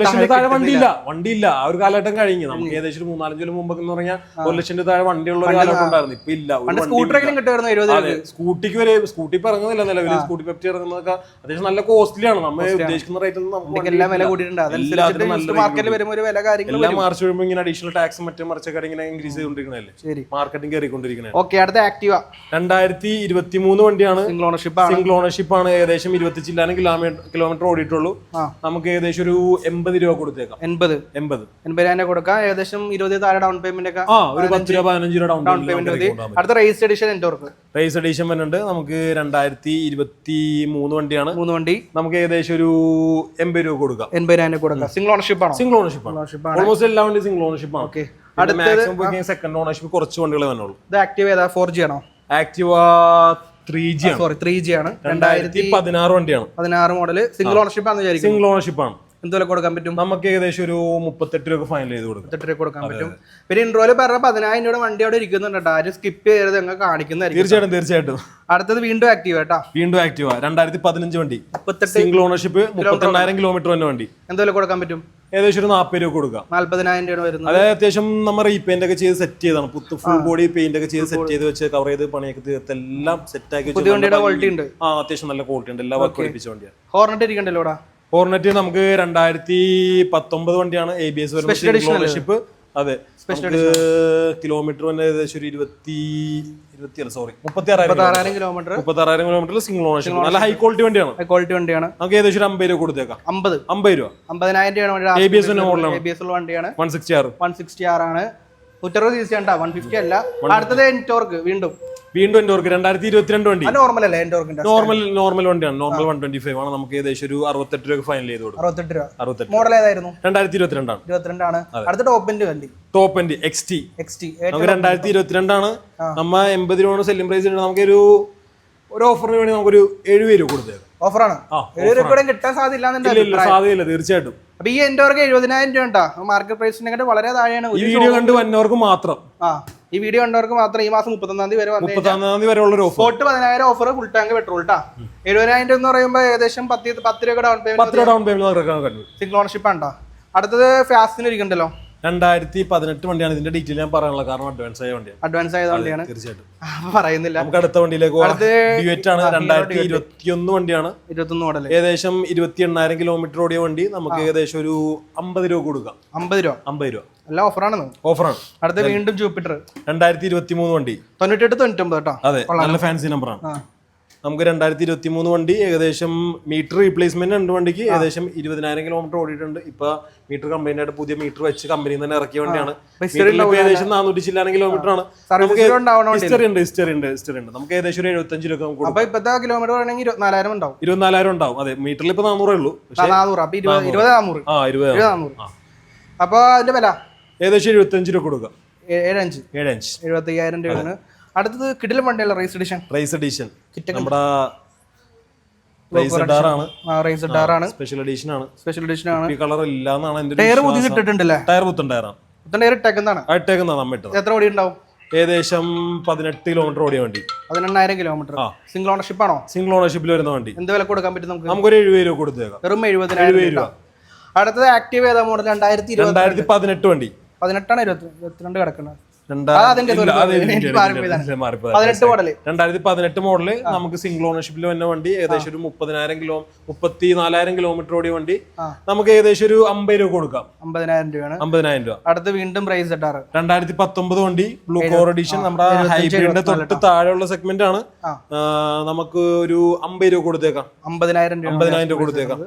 താഴെ വണ്ടിയില്ല. ആ ഒരു കാലഘട്ടം കഴിഞ്ഞു. നമുക്ക് ഏകദേശം 3-4 കൊല്ലം മുമ്പ് എന്ന് പറഞ്ഞാൽ 1 ലക്ഷത്തിന്റെ താഴെ വണ്ടിയുള്ള ഒരു കാലഘട്ടം ഉണ്ടായിരുന്നു. ഇപ്പൊ ഇല്ല. സ്കൂട്ടറെങ്കിലും കിട്ടുമായിരുന്നു. സ്കൂട്ടിക്ക് വരെ സ്കൂട്ടി ഇറങ്ങുന്നില്ല നിലവിൽ. സ്കൂട്ടി പെപ്റ്റി ഇറങ്ങുന്നതൊക്കെ അത്യാവശ്യം നല്ല കോസ്റ്റ്ലി ആണ്. നമ്മൾ ഉദ്ദേശിക്കുന്ന റേറ്റിൽ മാർച്ച് വരുമ്പോൾ ഇങ്ങനെ അഡീഷണൽ ടാക്സ് മറിച്ചൊക്കെ ഇങ്ങനെ ഇൻക്രീസ് ചെയ്തുകൊണ്ടിരിക്കണല്ലേ. മാർക്കറ്റിംഗ് കയറിക്കൊണ്ടിരിക്കണേ. അടുത്ത ആക്ടിവ 2023 വണ്ടിയാണ്. സിംഗിൾ ഓണർഷിപ്പ് ആണ്. ഏകദേശം 20 കിലോമീറ്റർ ഓടിയിട്ടുള്ളൂ. നമുക്ക് ഏകദേശം ഒരു 80 രൂപ കൊടുത്തേക്കാം. 80 കൊടുക്കാം. ഏകദേശം 20 താഴെ ഡൗൺ പേയ്മെന്റ് ഒക്കെ ഒരു 10 രൂപ 15 രൂപ ഡൗൺ പേയ്മെന്റ്. അടുത്ത റേസ് എഡിഷൻ റേസ് എഡിഷൻ വരുന്നുണ്ട്. നമുക്ക് 2023 വണ്ടിയാണ്. 3 വണ്ടി നമുക്ക് ഏകദേശം ഒരു 80 രൂപ കൊടുക്കാം. 80,000 കൊടുക്കാം. സിംഗിൾ ഓണർഷിപ്പ് ആണ്. ഓൾമോസ്റ്റ് എല്ലാ വണ്ടി സിംഗിൾ ഓണർഷിപ്പ് ആണ്. സെക്കൻഡ് ഓണർഷിപ്പ് കുറച്ച് വണ്ടികളെ വന്നുള്ളൂ. ഇത് ആക്റ്റീവ് ഏതാ? 4G ആണോ? ആക്ടിവ 3G ആണ്. സോറി 3G ആണ്. 2016 വണ്ടിയാണ്. 16 മോഡൽ സിംഗിൾ ഓണർഷിപ്പ് ആണെന്ന് വിചാരിക്കും. സിംഗിൾ ഓണർഷിപ്പ് ആണ്. എന്തുവരെ കൊടുക്കാൻ പറ്റും? നമുക്ക് ഏകദേശം ഒരു 38 രൂപ ഫൈനൽ ചെയ്ത് കൊടുക്കും. 38 രൂപ കൊടുക്കാൻ പറ്റും. പിന്നെ ഇൻട്രോയില് പറഞ്ഞ 10,000 രൂപ വണ്ടി അവിടെ ഇരിക്കുന്നുണ്ട്. ആരും സ്കിപ്പ് ചെയ്യരുത്, ഞങ്ങൾ കാണിക്കുന്നതായിരിക്കും. തീർച്ചയായിട്ടും. അടുത്തത് വീണ്ടും ആക്റ്റീവ് കേട്ടോ. വീണ്ടും ആക്റ്റീവ 2015 വണ്ടി, സിംഗിൾ ഓണർഷിപ്പ്, 39,000 കിലോമീറ്റർ തന്നെ വണ്ടി. എന്തുവരെ കൊടുക്കാൻ പറ്റും? ഏകദേശം ഒരു 40 രൂപ കൊടുക്കാം. 40,000 രൂപ വരുന്നത്. അതായത് അത്യാവശ്യം നമ്മൾ റീപെയിന്റ് ഒക്കെ ചെയ്ത് സെറ്റ് ചെയ്താണ്. ഫുൾ ബോഡി പെയിന്റ് ഒക്കെ ചെയ്ത് സെറ്റ് ചെയ്ത് വെച്ച് കവർ ചെയ്ത് പണിയൊക്കെ തീർത്ത് എല്ലാം സെറ്റ് ആക്കി. വണ്ടിയുടെ ക്വാളിറ്റി ഉണ്ട്. അത്യാവശ്യം നല്ല ക്വാളിറ്റി ഉണ്ട്. എല്ലാ വർക്ക് പഠിപ്പിച്ച വണ്ടിയാണ്. ഹോർണറ്റ് ഇരിക്കണ്ടല്ലോ. ഹോർണറ്റ് നമുക്ക് 2019 വണ്ടിയാണ്. ABS വരുന്നത് ഓണർഷിപ്പ്. അതെ, കിലോമീറ്റർ തന്നെ ഏകദേശം ഒരു 36,000 കിലോമീറ്റർ സിംഗിൾ ഓണർഷിപ്പ്. നല്ല ഹൈ ക്വാളിറ്റി വണ്ടിയാണ്. നമുക്ക് ഏകദേശം ഒരു 50 രൂപ കൊടുത്തേക്കാം. 50 രൂപ. 50,000 ABS മോഡലാണ്. വണ്ടിയാണ്. 160 ആണ്. 160 cc ആണ്, 150 അല്ല. അടുത്തത് എൻടോർക്ക്. വീണ്ടും എൻടോർക്ക് 2022 വണ്ടി. നോർമൽ അല്ലേ എൻടോർക്കിന്റെ? നോർമൽ വണ്ടിയാണ്. നോർമൽ 125 ആണ്. നമുക്ക് ഏകദേശം ഒരു 68 രൂപ ഫൈനൽ ചെയ്ത് കൊടുക്കും. 68 രൂപ. മോഡൽ ഏതായിരുന്നു? 2022 ആണ്. അടുത്ത ടോപ്പ് എൻഡ് വണ്ടി. ടോപ്പ് എൻഡ് XT നമുക്ക് 2022 ആണ്. നമ്മ 80 രൂപ സെല്ലിംഗ് പ്രൈസ് ഉണ്ട്. നമുക്കൊരു ഓഫറിന് വേണ്ടി നമുക്കൊരു 70 രൂപ കൊടുത്തേക്കാം. ഓഫറാണ്. 70 രൂപ കിട്ടാൻ സാധ്യതയില്ല. തീർച്ചയായിട്ടും. അപ്പൊ ഈ എൻടോർക്ക് 70,000 രൂപ ഉണ്ടാ. മാർക്കറ്റ് പ്രൈസിനെ വളരെ താഴെയാണ്. ഈ വീഡിയോ കണ്ട് വന്നവർക്ക് മാത്രം. ഈ വീഡിയോ കണ്ടവർക്ക് മാത്രം ഈ മാസം 31-ാം തീയതി വരെ 31-ാം തീയതി വരെ ഉള്ള offer. 10,000 offer full tank petrol ട്ടാ. 70,000 എന്ന് പറയുമ്പോൾ ഏകദേശം 10 രൂപ ഡൗൺ പേയ്മെന്റ്. സിംഗിൾ ഓണർഷിപ്പ് ആണ്. അടുത്തത് ഫാസ്റ്റിന് ഇരിക്കണ്ടല്ലോ. 2018 വണ്ടിയാണ്. ഇതിന്റെ ഡീറ്റെയിൽ ഞാൻ പറയാനുള്ള കാരണം അഡ്വാൻസ് ആയ വണ്ടിയാണ്. തീർച്ചയായിട്ടും പറയുന്നില്ല. നമുക്ക് അടുത്ത വണ്ടിയിലേക്ക് പോകാം. ഡ്യുവറ്റ് ആണ്. 2021 വണ്ടിയാണ്. 21 മോഡൽ. ഏകദേശം 28,000 കിലോമീറ്റർ ഓടിയ വണ്ടി. നമുക്ക് ഏകദേശം ഒരു 50 രൂപ കൊടുക്കാം. 50 രൂപ. എല്ലാം ഓഫറാണ്. അടുത്ത വീണ്ടും ജൂപ്പിറ്റർ 2023 വണ്ടി. 98-99 കേട്ടോ. അതെ, നല്ല ഫാൻസി നമ്പറാണ്. നമുക്ക് 2023 വണ്ടി. ഏകദേശം മീറ്റർ റീപ്ലേസ്മെന്റ് ഉണ്ട് വണ്ടിക്ക്. ഏകദേശം 20,000 കിലോമീറ്റർ ഓടിയിട്ടുണ്ട്. ഇപ്പൊ മീറ്റർ കമ്പനി ആയിട്ട് പുതിയ മീറ്റർ വെച്ച് കമ്പനിയിൽ തന്നെ ഇറക്കിയ വണ്ടിയാണ്. ഏകദേശം 400 ചില്ലാനം കിലോമീറ്റർ ആണ്. ഹിസ്റ്ററി ഉണ്ട്. നമുക്ക് ഏകദേശം ഒരു 75 രൂപ നമുക്ക് കൊടുക്കും. ഇപ്പത്തെ കിലോമീറ്റർ 24,000 ഉണ്ടാവും. അതെ, മീറ്ററിൽ ഇപ്പൊ 400 ഉള്ളൂ. അപ്പൊ അതിന്റെ വില ഏകദേശം 75 രൂപ കൊടുക്കാം. 75,000 രൂപയാണ്. അടുത്തത് കിടിലൻ വണ്ടിയല്ല, റേസ് എഡിഷൻ. നമ്മുടെ സ്പെഷ്യൽ എഡിഷൻ ആണ്. ഈ കളർ ഇല്ലാന്നാണ് എന്റെ ടയർ പുതിയതിട്ടിട്ടുണ്ടല്ലേ? ടയർ പുത്തൻ ടയറാണ്. എത്ര ഓടി ഉണ്ടാവും? ഏകദേശം 18 കിലോമീറ്റർ ഓടിയ വണ്ടി. 18,000 കിലോമീറ്റർ. സിംഗിൾ ഓണർഷിപ്പ് ആണോ? സിംഗിൾ ഓണർഷിപ്പിൽ വരുന്ന വണ്ടി. എന്ത് വില കൊടുക്കാൻ പറ്റും നമുക്ക്? നമുക്കൊരു 70 രൂപ കൊടുത്തേക്കാം. വെറും 70,000 രൂപ. അടുത്തത് ആക്റ്റീവ് ഏതാ മോഡൽ? 2018 വണ്ടി. 18 ആണ് 22 കിടക്കുന്നത്. 2018 മോഡല്. നമുക്ക് സിംഗിൾ ഓണർഷിപ്പിൽ വന്ന വണ്ടി. ഏകദേശം ഒരു 34,000 കിലോമീറ്റർ ഓടിയ വണ്ടി. നമുക്ക് ഏകദേശം ഒരു 50 രൂപ കൊടുക്കാം. 50,000 രൂപയാണ്. 50,000 രൂപ. അടുത്ത് വീണ്ടും പ്രൈസ് 2019 വണ്ടി. Blue core edition. നമ്മുടെ ഹൈബ്രിഡിന്റെ തൊട്ട് താഴെയുള്ള സെഗ്മെന്റ് ആണ്. നമുക്ക് ഒരു 50 രൂപ കൊടുത്തേക്കാം. 50,000 രൂപ കൊടുത്തേക്കാം.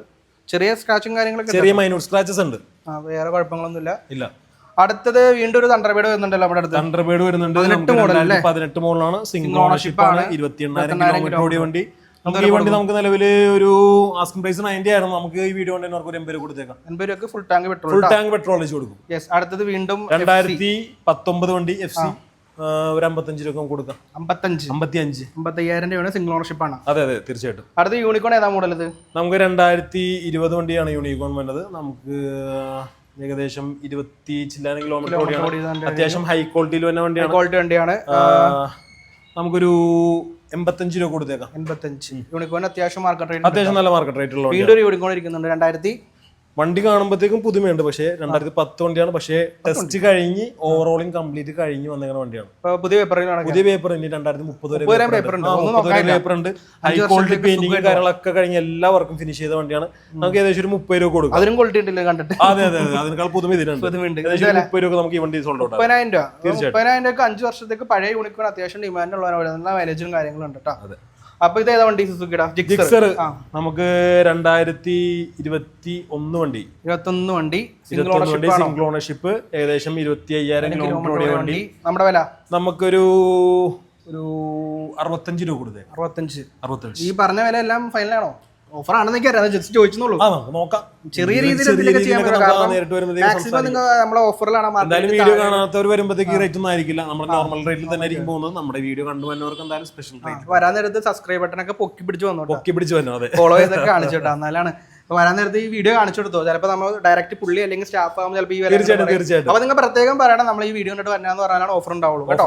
ചെറിയ സ്ക്രാച്ചും കാര്യങ്ങളൊക്കെ, ചെറിയ മൈനൂർ സ്ക്രാച്ചസ് ഉണ്ട്. വേറെ കുഴപ്പങ്ങളൊന്നുമില്ല. ഇല്ല. അടുത്തത് വീണ്ടും ഒരു തണ്ടർബേഡ് വരുന്നുണ്ടല്ലോ. നമ്മുടെ അടുത്ത് തണ്ടർബേഡ് വരുന്നുണ്ട്. 2018 മോഡലാണ്. സിംഗിൾ ഓണർഷിപ്പ് ആണ്. 28,000 കിലോമീറ്റർ ഓടിയ വണ്ടി. നമുക്ക് ഈ വണ്ടി നമുക്ക് നിലവിൽ ഒരു ആസ്കിംഗ് പ്രൈസ് 90 ആയിരുന്നു. നമുക്ക് ഈ വീഡിയോ കൊണ്ട് ഒരു 80 രൂപ കൊടുത്തേക്കാം. 80 രൂപക്ക് ഫുൾ ടാങ്ക് പെട്രോൾ വെച്ച് കൊടുക്കും. അടുത്തത് വീണ്ടും 2019 വണ്ടി FC. ഒരു 55 രൂപ കൊടുക്കാം. 55,000 രൂപയാണ്. സിംഗിൾ ഓണർഷിപ്പ് ആണ്. അതെ, തീർച്ചയായിട്ടും. അടുത്ത യൂണിക്കോൺ ഏതാ മോഡൽ? ഇത് നമുക്ക് 2020 വണ്ടിയാണ് യൂണിക്കോൺ വരുന്നത്. നമുക്ക് ഏകദേശം 20 ചില്ലാനം കിലോമീറ്റർ ഓടിയാണ്. അത്യാവശ്യം ഹൈ ക്വാളിറ്റിയിൽ വരുന്ന വണ്ടിയാണ്. നമുക്കൊരു 85 രൂപ കൊടുത്തേക്കാം. 85. യൂണിക്കോൺ അത്യാവശ്യം മാർക്കറ്റ് റേറ്റ്. അത്യാവശ്യം നല്ല മാർക്കറ്റ് റേറ്റ് ഉള്ള വീണ്ടും ഒരു യൂണിക്കോൺ ഇരിക്കുന്നുണ്ട്. 2000 വണ്ടി കാണുമ്പോഴത്തേക്കും പുതുമയുണ്ട്. പക്ഷേ 2010 വണ്ടിയാണ്. പക്ഷേ ടെസ്റ്റ് കഴിഞ്ഞ് ഓവറോളിംഗ് കംപ്ലീറ്റ് കഴിഞ്ഞ് വന്നേക്കുന്ന വണ്ടിയാണ്. പുതിയ പേപ്പർ ഇനി 2030 പേപ്പർ ഉണ്ട്. ഹൈ ക്വാളിറ്റി പെയിന്റിംഗ് കാര്യങ്ങളൊക്കെ കഴിഞ്ഞ് എല്ലാ വർക്കും ഫിനിഷ് ചെയ്ത വണ്ടിയാണ്. നമുക്ക് ഏകദേശം ഒരു 30 രൂപ കൊടുക്കും. അതിനും ക്വാളിറ്റി ഉണ്ടല്ലോ കണ്ടിട്ട്. അതെ, അതിനേക്കാൾ പുതുമ ഇതിനുണ്ട്. ഏകദേശം 30 രൂപ നമുക്ക് ഈ വണ്ടി സോൾഡ് ഔട്ട്. 30,000 രൂപ. 30,000 രൂപ 5 വർഷത്തേക്ക് പഴയ യൂണിക്കോൺ അത്യാവശ്യം ഡിമാൻഡ് ഉള്ളവരാണ്. നല്ല മൈലേജും കാര്യങ്ങളും ഉണ്ട് കേട്ടോ. അപ്പൊ ഇത് ഏതാ വണ്ടി? സുസുക്കിയുടെ ജിക്സർ. നമുക്ക് 2021 വണ്ടി. 21 വണ്ടി. Single ownership. ഏകദേശം 25,000 കിലോമീറ്റർ ഓടിയ വണ്ടി. നമ്മുടെ വില നമുക്കൊരു 65 രൂപ കൊടുത്തേ. 65. ഈ പറഞ്ഞ വില എല്ലാം ഫൈനലാണോ? ഓഫർ ആണെന്ന് അറിയാം, ജസ്റ്റ് ചോദിച്ചോളൂ. നമുക്ക് നോക്കാം, ചെറിയ രീതിയിൽ മാക്സിമം നിങ്ങൾ നമ്മളെ ഓഫറിലാണ്. എന്തായാലും വീഡിയോ കാണാത്തവർ വരുമ്പോഴത്തേക്ക് റേറ്റ് ഒന്നും ആയിരിക്കില്ല, നമ്മുടെ നോർമൽ റേറ്റിൽ തന്നെ ആയിരിക്കും പോകുന്നത്. നമ്മുടെ വീഡിയോ കണ്ടുവന്നവർക്ക് എന്തായാലും സ്പെഷ്യൽ റേറ്റ്. വരാൻ നേരത്ത് സബ്സ്ക്രൈബ് ബട്ടൺ ഒക്കെ പൊക്കി പിടിച്ച് വന്നു, അതെ, ഫോളോ ചെയ്തൊക്കെ കാണിച്ചോട്ടോ. എന്നാലാണ് വരാൻ നേരത്ത് ഈ വീഡിയോ കാണിച്ചു കൊടുത്തോ, ചിലപ്പോൾ നമ്മൾ ഡയറക്റ്റ് പുള്ളി അല്ലെങ്കിൽ സ്റ്റാഫ് ആകുമ്പോൾ ചിലപ്പോൾ ഈ തീർച്ചയായിട്ടും. അപ്പൊ നിങ്ങൾ പ്രത്യേകം പറയണം നമ്മൾ ഈ വീഡിയോ കണ്ടിട്ട് വരാന്ന് പറഞ്ഞാൽ ഓഫർ ഉണ്ടാവുള്ളൂ കേട്ടോ.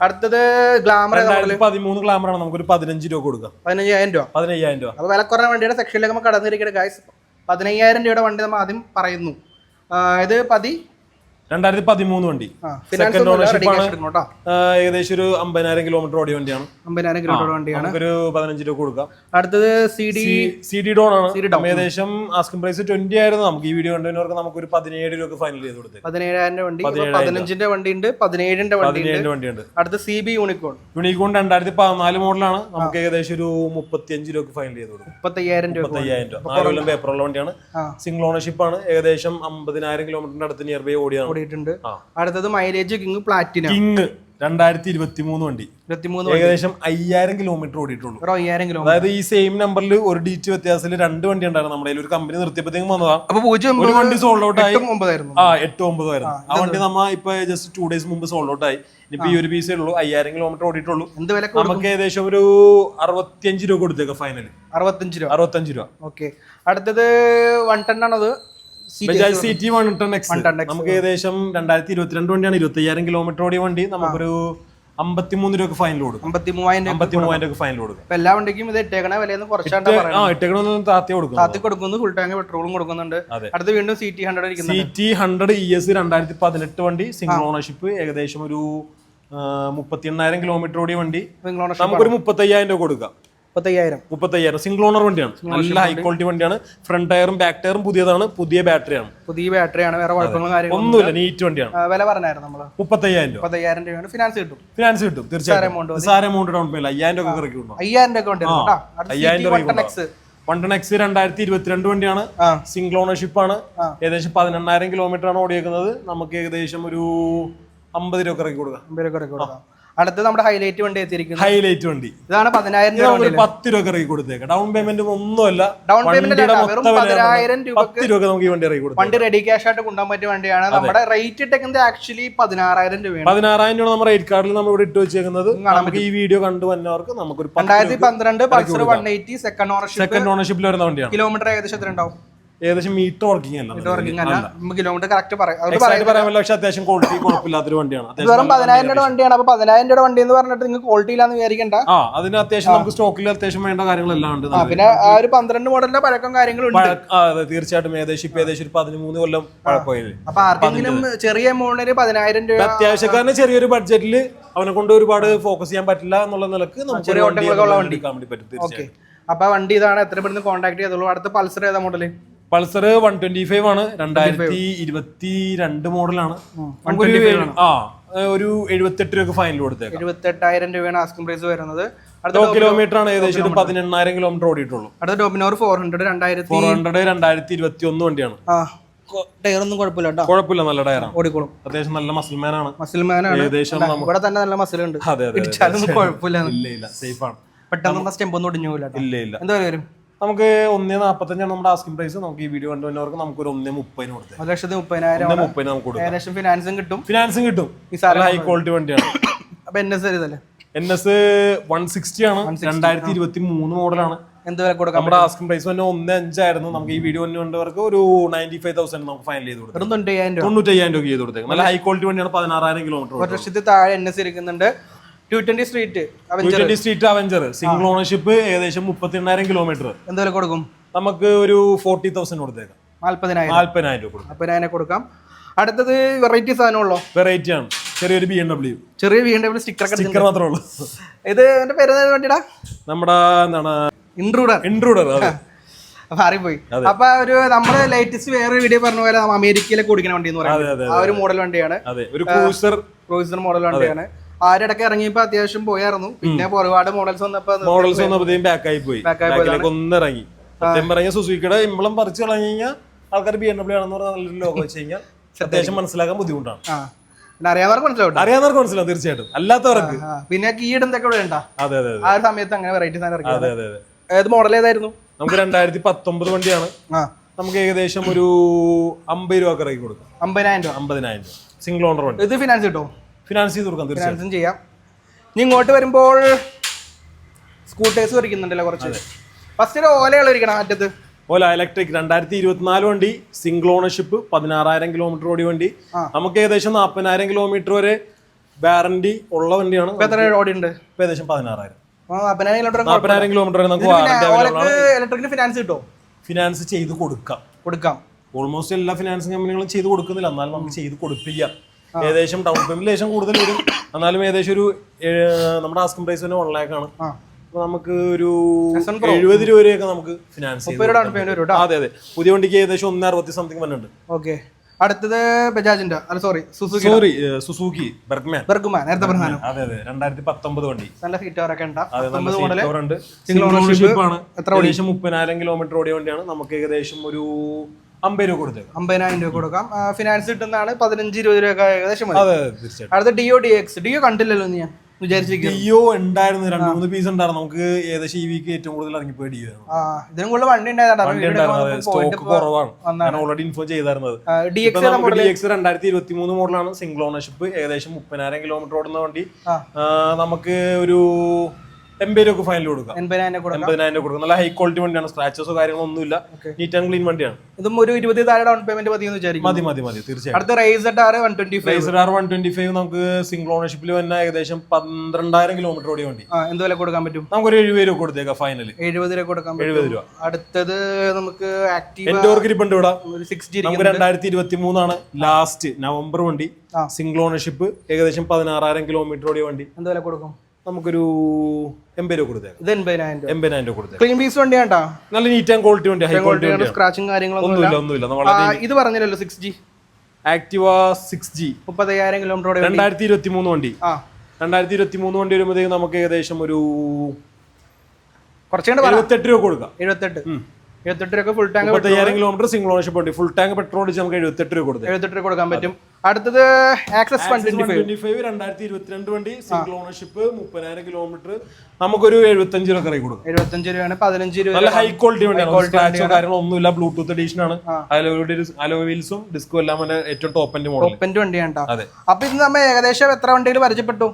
അടുത്തത് ഗ്ലാമർ 13 ഗ്ലാമർ ആണ്, നമുക്കൊരു 15 രൂപ കൊടുക്കാം. 15,000 രൂപ. 15,000 രൂപ. അപ്പൊ വില കുറഞ്ഞ വണ്ടിയുടെ സെക്ഷനിലേക്ക് നമ്മൾ കടന്നിരിക്കട്ടെ ഗൈസ്. 15,000 രൂപയുടെ വണ്ടി നമ്മൾ ആദ്യം പറയുന്നു. ഇത് 2013 വണ്ടി, സെക്കൻഡ് ഓണർഷിപ്പ് ആണ്. ഏകദേശം ഒരു 50,000 കിലോമീറ്റർ ഓടിയ വണ്ടിയാണ്. 50,000 കിലോമീറ്റർ വണ്ടിയാണ്. നമുക്കൊരു 15 രൂപ കൊടുക്കാം. അടുത്തത് സി ഡി ഡോൺ ആണ്. ഏകദേശം ആസ്കിംഗ് പ്രൈസ് 20 ആയിരുന്നു. നമുക്ക് ഈ വീഡിയോ കണ്ടവർക്ക് നമുക്കൊരു 17 രൂപ ഫൈനൽ ചെയ്ത് കൊടുത്തത്. 17,000 വണ്ടി, 15ന്റെ വണ്ടി ഉണ്ട്, 17ന്റെ വണ്ടി ഉണ്ട്. അടുത്ത CB യൂണിക്കോൺ 2014 മോഡലാണ്. നമുക്ക് ഏകദേശം ഒരു 35 രൂപ ഫൈനൽ ചെയ്ത് കൊടുക്കും. 35,000 രൂപ. 4 കൊല്ലം പേപ്പറുള്ള വണ്ടിയാണ്. സിംഗിൾ ഓണർഷിപ്പ് ആണ്. ഏകദേശം 50,000 കിലോമീറ്ററിന്റെ അടുത്ത് നിയർ ബൈ ഓടിയാണ്. അടുത്തത് മൈലേജ് കിങ് പ്ലാറ്റിനം 2023 വണ്ടി, ഏകദേശം 5,000 കിലോമീറ്റർ ഓടിയിട്ടുള്ളൂ. 5,000 കിലോമീറ്റർ. അതായത് ഈ സെയിം നമ്പറിൽ ഒരു DT വ്യത്യാസത്തിൽ 2 വണ്ടി ഉണ്ടായിരുന്നു. നമ്മുടെ ഒരു കമ്പനി നിർത്തിയപ്പോഴത്തേക്കും വന്നതാ. ഒരു വണ്ടി സോൾഡ് ഔട്ട് ആയി. 8-9 ആയിരുന്നു. ആ വണ്ടി നമ്മ ഇപ്പൊ ജസ്റ്റ് 2 ഡേയ്സ് മുമ്പ് സോൾഡ് ഔട്ട് ആയി. ഇപ്പൊ ഈ ഒരു പീസേ ഉള്ളൂ. 5,000 കിലോമീറ്റർ ഓടിയിട്ടുള്ളൂ. നമുക്ക് ഏകദേശം ഒരു 65 രൂപ കൊടുത്തേക്കാം ഫൈനൽ. 65 രൂപ. ഓക്കെ. അടുത്തത് 110 ആണത്. Bajaj CT 110X. നമുക്ക് ഏകദേശം 2022 വണ്ടിയാണ്. 25,000 കിലോമീറ്റർ ഓടിയ വണ്ടി. നമുക്കൊരു 53 രൂപ ഫൈനൽ കൊടുക്കും. 53,000 രൂപ ഫൈനൽ കൊടുക്കും. എല്ലാ വണ്ടിക്കും ഇത് ഇട്ടേക്കണ വിലയെന്ന് താത്തി കൊടുക്കുന്നു. ഫുൾ ടാങ്ക് പെട്രോളും കൊടുക്കുന്നുണ്ട്. അടുത്ത് വീണ്ടും CT 100 ES 2018 വണ്ടി, സിംഗിൾ ഓണർഷിപ്പ്, ഏകദേശം ഒരു 38,000 കിലോമീറ്റർ ഓടിയ വണ്ടി. നമുക്കൊരു 35,000 രൂപ കൊടുക്കാം. 35,000 സിംഗിൾ ഓണർ വണ്ടിയാണ്. നല്ല ഹൈ ക്വാളിറ്റി വണ്ടിയാണ്. ഫ്രണ്ട് ടയറും ബാക്ക് ടയറും പുതിയതാണ്. പുതിയ ബാറ്ററിയാണ്. വേറെ കുഴപ്പങ്ങളും കാര്യങ്ങളും ഒന്നുമില്ല, നീറ്റ് വണ്ടിയാണ്. വില പറഞ്ഞായിരുന്നു നമ്മള് 35,000 രൂപയാണ്. ഫിനാൻസ് കിട്ടും. തീർച്ചയായിട്ടും. സാര എമൗണ്ട് ഡൗൺ പേയ്മെന്റ് 5,000 രൂപ ഇറക്കി കൊടുക്കും. 5,000 രൂപ. 110X 2022 വണ്ടിയാണ്. സിംഗിൾ ഓണർഷിപ്പ് ആണ്. ഏകദേശം 18,000 കിലോമീറ്റർ ആണ് ഓടിയേക്കുന്നത്. നമുക്ക് ഏകദേശം ഒരു 50 രൂപ ഇറക്കി കൊടുക്കാം. അടുത്ത് നമ്മുടെ ഹൈലൈറ്റ് വണ്ടി എത്തിയിരിക്കുന്നത്. ഹൈലൈറ്റ് വണ്ടി ഇതാണ്. 10,000 രൂപ. 10 രൂപ ഇറക്കി കൊടുത്തേക്കാം. ഡൗൺ പേയ്മെന്റ് ഒന്നുമല്ല. ഡൗൺ പേയ്മെന്റ് 10,000 രൂപ. 10 രൂപ നമുക്ക് ഈ വണ്ടി ഇറക്കി കൊടുക്കാം. വണ്ടി റെഡി ക്യാഷ് ആയിട്ട് കൊണ്ടുപോകാൻ പറ്റിയ വണ്ടിയാണ്. നമ്മുടെ റേറ്റ് ഇട്ടേക്കുന്നത് ആക്ച്വലി 16,000 രൂപയാണ്. 16,000 രൂപ നമ്മുടെ റേറ്റ് കാർഡിൽ നമ്മൾ ഇവിടെ ഇട്ട് വെച്ചേക്കുന്നത്. നമുക്ക് ഈ വീഡിയോ കണ്ടു വന്നവർക്ക് നമുക്കൊരു 2012 പൾസർ 180 സെക്കൻഡ് ഓണർഷിപ്പിൽ വരുന്ന വണ്ടിയാണ്. കിലോമീറ്റർ ഏകദേശം എത്ര ഉണ്ടാവും? ഏകദേശം മീറ്റർ വർക്കിംഗ് അല്ല, കിലോമീറ്റർ കറക്റ്റ് പറയാം. പക്ഷെ അത്യാവശ്യം ക്വാളിറ്റി കുഴപ്പമില്ലാത്തൊരു വണ്ടിയാണ്. 10,000 രൂപ വണ്ടിയാണ്. അപ്പൊ 10,000 രൂപ വണ്ടി എന്ന് പറഞ്ഞിട്ട് നിങ്ങൾക്ക് ക്വാളിറ്റി ഇല്ലാന്ന് വിചാരിക്കണ്ട. അതിന് അത്യാവശ്യം നമുക്ക് സ്റ്റോക്കിൽ അത്യാവശ്യം വേണ്ട കാര്യങ്ങളെല്ലാം ഉണ്ട്. പിന്നെ ആ ഒരു 12 മോഡലിന്റെ പഴക്കം കാര്യങ്ങളുണ്ട്. തീർച്ചയായിട്ടും. ഏകദേശം ഒരു 13 കൊല്ലം പഴക്കമായില്ലേ. അപ്പൊ ആർക്കെങ്കിലും ചെറിയ എമൗണ്ടിന് 10,000 രൂപ അത്യാവശ്യക്കാരന് ചെറിയൊരു ബഡ്ജറ്റിൽ അവനെ കൊണ്ട് ഒരുപാട് ഫോക്കസ് ചെയ്യാൻ പറ്റില്ല എന്നുള്ള നിലക്ക് ചെറിയ ഓട്ടങ്ങളുള്ള വണ്ടി പറ്റും. അപ്പൊ വണ്ടി ഇതാണ്. എത്ര പെട്ടെന്ന് കോൺടാക്ട് ചെയ്തോളൂ. അടുത്ത പൾസർ ഏതാ മോഡല്? പൾസർ 125 ആണ്. 2022 മോഡലാണ്. ഒരു 78 രൂപ ഫൈനൽ കൊടുത്തേക്കാം. 78,000 രൂപയാണ് ആസ്കിംഗ് പ്രൈസ് വരുന്നത്. കിലോമീറ്റർ ആണ്. ഏകദേശം ഒരു 18,000 കിലോമീറ്റർ ഓടിയിട്ടുള്ളൂ. അടുത്ത ഡോമിനോർ 400 2021 വണ്ടിയാണ്. ടയറൊന്നും കുഴപ്പമില്ല. കുഴപ്പമില്ല, നല്ല ടയറാണ്. ഓടിക്കോളും. അത്യാവശ്യം നല്ല മസിൽമാനാണ്. ഏകദേശം ഇവിടെ തന്നെ നല്ല മസിലുണ്ട്. കുഴപ്പമില്ല. ഇല്ല, സേഫ് ആണ്. പെട്ടെന്ന് സ്റ്റെമ്പ് ഒന്നും ഒടിഞ്ഞു പോകില്ല. ഇല്ല. എന്താ വരും? നമുക്ക് 1.45 ആണ് നമ്മുടെ ആസ്കിംഗ് പ്രൈസ്. നമുക്ക് ഈ വീഡിയോ കണ്ടുവന്നവർക്ക് നമുക്ക് ഒരു 1.30 കൊടുക്കാം. 1,30,000 നമുക്ക് കൊടുക്കാം. ഫിനാൻസും കിട്ടും. ഹൈ ക്വാളിറ്റി വണ്ടിയാണ്. അപ്പൊ NS 160 ആണ്. 2023 മോഡലാണ്. എന്ത് വില കൊടുക്കാം? നമ്മുടെ ആസ്കിംഗ് പ്രൈസ് 1.5 ആയിരുന്നു. നമുക്ക് ഈ വീഡിയോ കണ്ടുവന്നവർക്ക് ഒരു 95,000 നമുക്ക് ഫൈനൽ ചെയ്ത് കൊടുക്കാം. 95,000 രൂപ ചെയ്ത് കൊടുത്തേക്കാം. നല്ല ഹൈ ക്വാളിറ്റി വണ്ടിയാണ്. 16,000 കിലോമീറ്റർ. 1,00,000 താഴെ NS ഇരിക്കുന്നുണ്ട്. 220 സ്ട്രീറ്റ് അവഞ്ചർ സിംഗിൾ ഓണർഷിപ്പ്, ഏകദേശം 38,000 കിലോമീറ്റർ. എന്തെങ്കിലും കൊടുക്കും? നമുക്ക് ഒരു 40,000 കൊടുത്തേക്കാം. 40,000 രൂപ കൊടുക്കാം. 40,000 കൊടുക്കാം. അടുത്തത് വെറൈറ്റി സാധനമുള്ളോ? വെറൈറ്റി ആണ്. ചെറിയൊരു BMW സ്റ്റിക്കർ മാത്രമേ ഉള്ളൂ. ഇത് എന്റെ പേര് വണ്ടിടാ. നമ്മുടെ എന്താണ് ഇൻട്രൂഡർ മാറിപ്പോയി. അപ്പൊ ഒരു നമ്മള് ലേറ്റസ്റ്റ് വേറെ വീഡിയോ പറഞ്ഞ പോലെ അമേരിക്കയിലൊക്കെ ഓടിക്കുന്ന വണ്ടി എന്ന് പറയുന്നത് ആ ഒരു മോഡൽ വണ്ടിയാണ്. ക്രൂസർ മോഡൽ വണ്ടിയാണ്. ആരിടക്ക് ഇറങ്ങിയപ്പോ അത്യാവശ്യം പോയായിരുന്നു. പിന്നെ ഒരുപാട് മോഡൽസ് വന്നപ്പോ ബാക്കായി പോയി. ഒന്നിറങ്ങി ഇറങ്ങിയ സുസുക്കിയുടെ ഇമ്പളം പറിച്ചു കളഞ്ഞു കഴിഞ്ഞാൽ ആൾക്കാർ BMW ആണെന്ന് പറഞ്ഞാൽ നല്ലൊരു ലോഗോ വെച്ച് കഴിഞ്ഞാൽ അത്യാവശ്യം മനസ്സിലാക്കാൻ ബുദ്ധിമുട്ടാണ്. അറിയാവുന്നവർക്ക് മനസ്സിലാവും തീർച്ചയായിട്ടും. അല്ലാത്തവർക്ക് പിന്നെ കീ ഇടുന്നതൊക്കെ ഇവിടെ ഉണ്ടാ. ആ സമയത്ത് അങ്ങനെ വെറൈറ്റി സാധനം. ഏത് മോഡൽ ഏതായിരുന്നു? നമുക്ക് 2019 വണ്ടിയാണ്. നമുക്ക് ഏകദേശം ഒരു 50 രൂപ ഇറക്കി കൊടുക്കാം. 50,000 രൂപ സിംഗിൾ ഓണർ വണ്ടി. ഇത് ഫിനാൻസ് കിട്ടോ? ഫിനാൻസ് ചെയ്ത് കൊടുക്കാം, തീർച്ചയായും ചെയ്യാം. ഇനി ഇങ്ങോട്ട് വരുമ്പോൾ സ്കൂട്ടേഴ്സ് വരയ്ക്കുന്നുണ്ടല്ലോ കുറച്ച്. ഫസ്റ്റ് ഓലകൾ ഇരിക്കണം അറ്റത്ത്. ഓല ഇലക്ട്രിക് 2024 വണ്ടി, സിംഗിൾ ഓണർഷിപ്പ്, 16,000 കിലോമീറ്റർ ഓടി വണ്ടി. നമുക്ക് ഏകദേശം 40,000 കിലോമീറ്റർ വരെ വാറന്റി ഉള്ള വണ്ടിയാണ്. എത്ര ഓടി ഉണ്ട്? ഏകദേശം 16,000. 40,000 കിലോമീറ്റർ വരെ നമുക്ക് വാറന്റി. ഇലക്ട്രിക്കിന് ഫിനാൻസ് കിട്ടോ? ഫിനാൻസ് ചെയ്ത് കൊടുക്കാം. ഓൾമോസ്റ്റ് എല്ലാ ഫിനാൻസിങ് കമ്പനികളും ചെയ്ത് കൊടുക്കുന്നില്ല, എന്നാലും നമുക്ക് ചെയ്ത് കൊടുപ്പിക്കാം. ഏകദേശം ഡൗൺ പേയ്മെന്റ് ലേശം കൂടുതൽ വരും, എന്നാലും ഏകദേശം ഒരു നമ്മുടെ ആസ്കിംഗ് പ്രൈസ് തന്നെ 1 lakh ആണ്. അപ്പൊ നമുക്ക് ഒരു 70 രൂപ വരെയൊക്കെ നമുക്ക് ഫിനാൻസ്. അതെ. പുതിയ വണ്ടിക്ക് ഏകദേശം 160 സംതിങ് വന്നിട്ടുണ്ട്. ഓക്കെ. അടുത്തത് ബജാജിന്റെ സുസുക്കി ബെർഗ്മാൻ നേരത്തെ പറഞ്ഞാലും. അതെ 2019 വണ്ടി. നല്ല സീറ്റോറൊക്കെ ഉണ്ട്. സിംഗിൾ ഓണർഷിപ്പ് ആണ്. ഏകദേശം 30,000 കിലോമീറ്റർ ഓടിയ വണ്ടിയാണ്. നമുക്ക് ഏകദേശം ഒരു 50 രൂപ കൊടുത്തേക്കാം. 50,000 രൂപ കൊടുക്കാം. ഫിനാൻസ് കിട്ടുന്നതാണ് 15-20 രൂപ ഏകദേശം. തീർച്ചയായിട്ടും. അടുത്ത ഡിയോ DX. ഡിയോ കണ്ടില്ലല്ലോ നീ? ഡിയോ ഉണ്ടായിരുന്നു, 2-3 പീസ് ഉണ്ടായിരുന്നു. നമുക്ക് ഏകദേശം ഈ വീക്ക് ഏറ്റവും കൂടുതൽ ഇറങ്ങിപ്പോയി ഡിയോ. ഇതിനും കൂടുതൽ വണ്ടി ഉണ്ടായിരുന്നു, സ്റ്റോക്ക് കുറവാണ്. ഞാൻ ഓൾറെഡി ഇൻഫോം ചെയ്തായിരുന്നത്. DX 2023 മോഡലാണ്, സിംഗിൾ ഓണർഷിപ്പ്, ഏകദേശം 30,000 കിലോമീറ്റർ ഓടുന്ന വണ്ടി. നമുക്ക് ഒരു 80 രൂപ ഫൈനൽ കൊടുക്കാം. 80,000 രൂപ കൊടുക്കാം. നല്ല ഹൈ ക്വാളിറ്റി വണ്ടിയാണ്, സ്ക്രാച്ചസോ കാര്യങ്ങളൊന്നുമില്ല, നീറ്റ് ആൻഡ് ക്ലീൻ വണ്ടിയാണ്. ഇതും ഒരു 20 താഴെ ഡൗൺ പേയ്മെന്റ് മതി തീർച്ചയായും. അടുത്ത റൈസർ R 125 നമുക്ക് സിംഗിൾ ഓണർഷിപ്പിൽ വന്ന ഏകദേശം 12,000 കിലോമീറ്റർ ഓടിയ വണ്ടി. എന്ത് വില കൊടുക്കാൻ പറ്റും? നമുക്കൊരു 70 രൂപ കൊടുത്തേക്കാം ഫൈനൽ. 70 രൂപ കൊടുക്കാം. 70 രൂപ. അടുത്തത് നമുക്ക് എൻഡോർക്ക് ഇരിപ്പുണ്ട് ഇവിടെ. നമുക്ക് 2023 ആണ് ലാസ്റ്റ് നവംബർ വണ്ടി, സിംഗിൾ ഓണർഷിപ്പ്, ഏകദേശം 16,000 കിലോമീറ്റർ ഓടിയ വണ്ടി. എന്ത് വില കൊടുക്കും? നമുക്കൊരു 80 രൂപ കൊടുത്തേക്കാം. 80,000 രൂപ കൊടുത്തേക്കാം. ക്ലീൻ പീസ് വണ്ടിയാണ്ടാ, നല്ല നീറ്റ് ആൻഡ് ക്വാളിറ്റി വണ്ടി, ഹൈ ക്വാളിറ്റി, സ്ക്രാച്ചും കാര്യങ്ങളൊന്നുമില്ല. ഇത് പറഞ്ഞല്ലോ 6G ആക്ടിവ 6G 30,000 കിലോമീറ്റർ 2023 വണ്ടി. 2023 വണ്ടി വരുമ്പോഴത്തേക്ക് നമുക്ക് ഏകദേശം ഒരു 78 രൂപ കൊടുക്കാം. 78 രൂപ full tank. 30,000 kilometre single ownership വണ്ടി, ഫുൾ ടാങ്ക് പെട്രോൾ അടിച്ച് നമുക്ക് 78 രൂപ കൊടുക്കാം. 78 രൂപ കൊടുക്കാൻ പറ്റും. അടുത്തത് ആക്സസ് 125 2022 വണ്ടി, സിംഗിൾ ഓണർഷിപ്പ്, 30,000 കിലോമീറ്റർ, നമുക്കൊരു 75 രൂപ കറങ്ങി കൊടുക്കും. 75 രൂപയാണ്. 15 രൂപ. നല്ല ഹൈ ക്വാളിറ്റി വണ്ടിയാണ്, സ്ക്രാച്ചോ കാര്യങ്ങളൊന്നുമില്ല, ബ്ലൂടൂത്ത് എഡിഷൻ ആണ്, അലോയ് വീൽസും ഡിസ്കും എല്ലാം ഏറ്റവും ടോപ്പ് എൻഡ് മോഡൽ വണ്ടിയാണ്. അപ്പൊ ഇത് നമ്മൾ ഏകദേശം എത്ര വണ്ടികൾ പരിചയപ്പെട്ടു?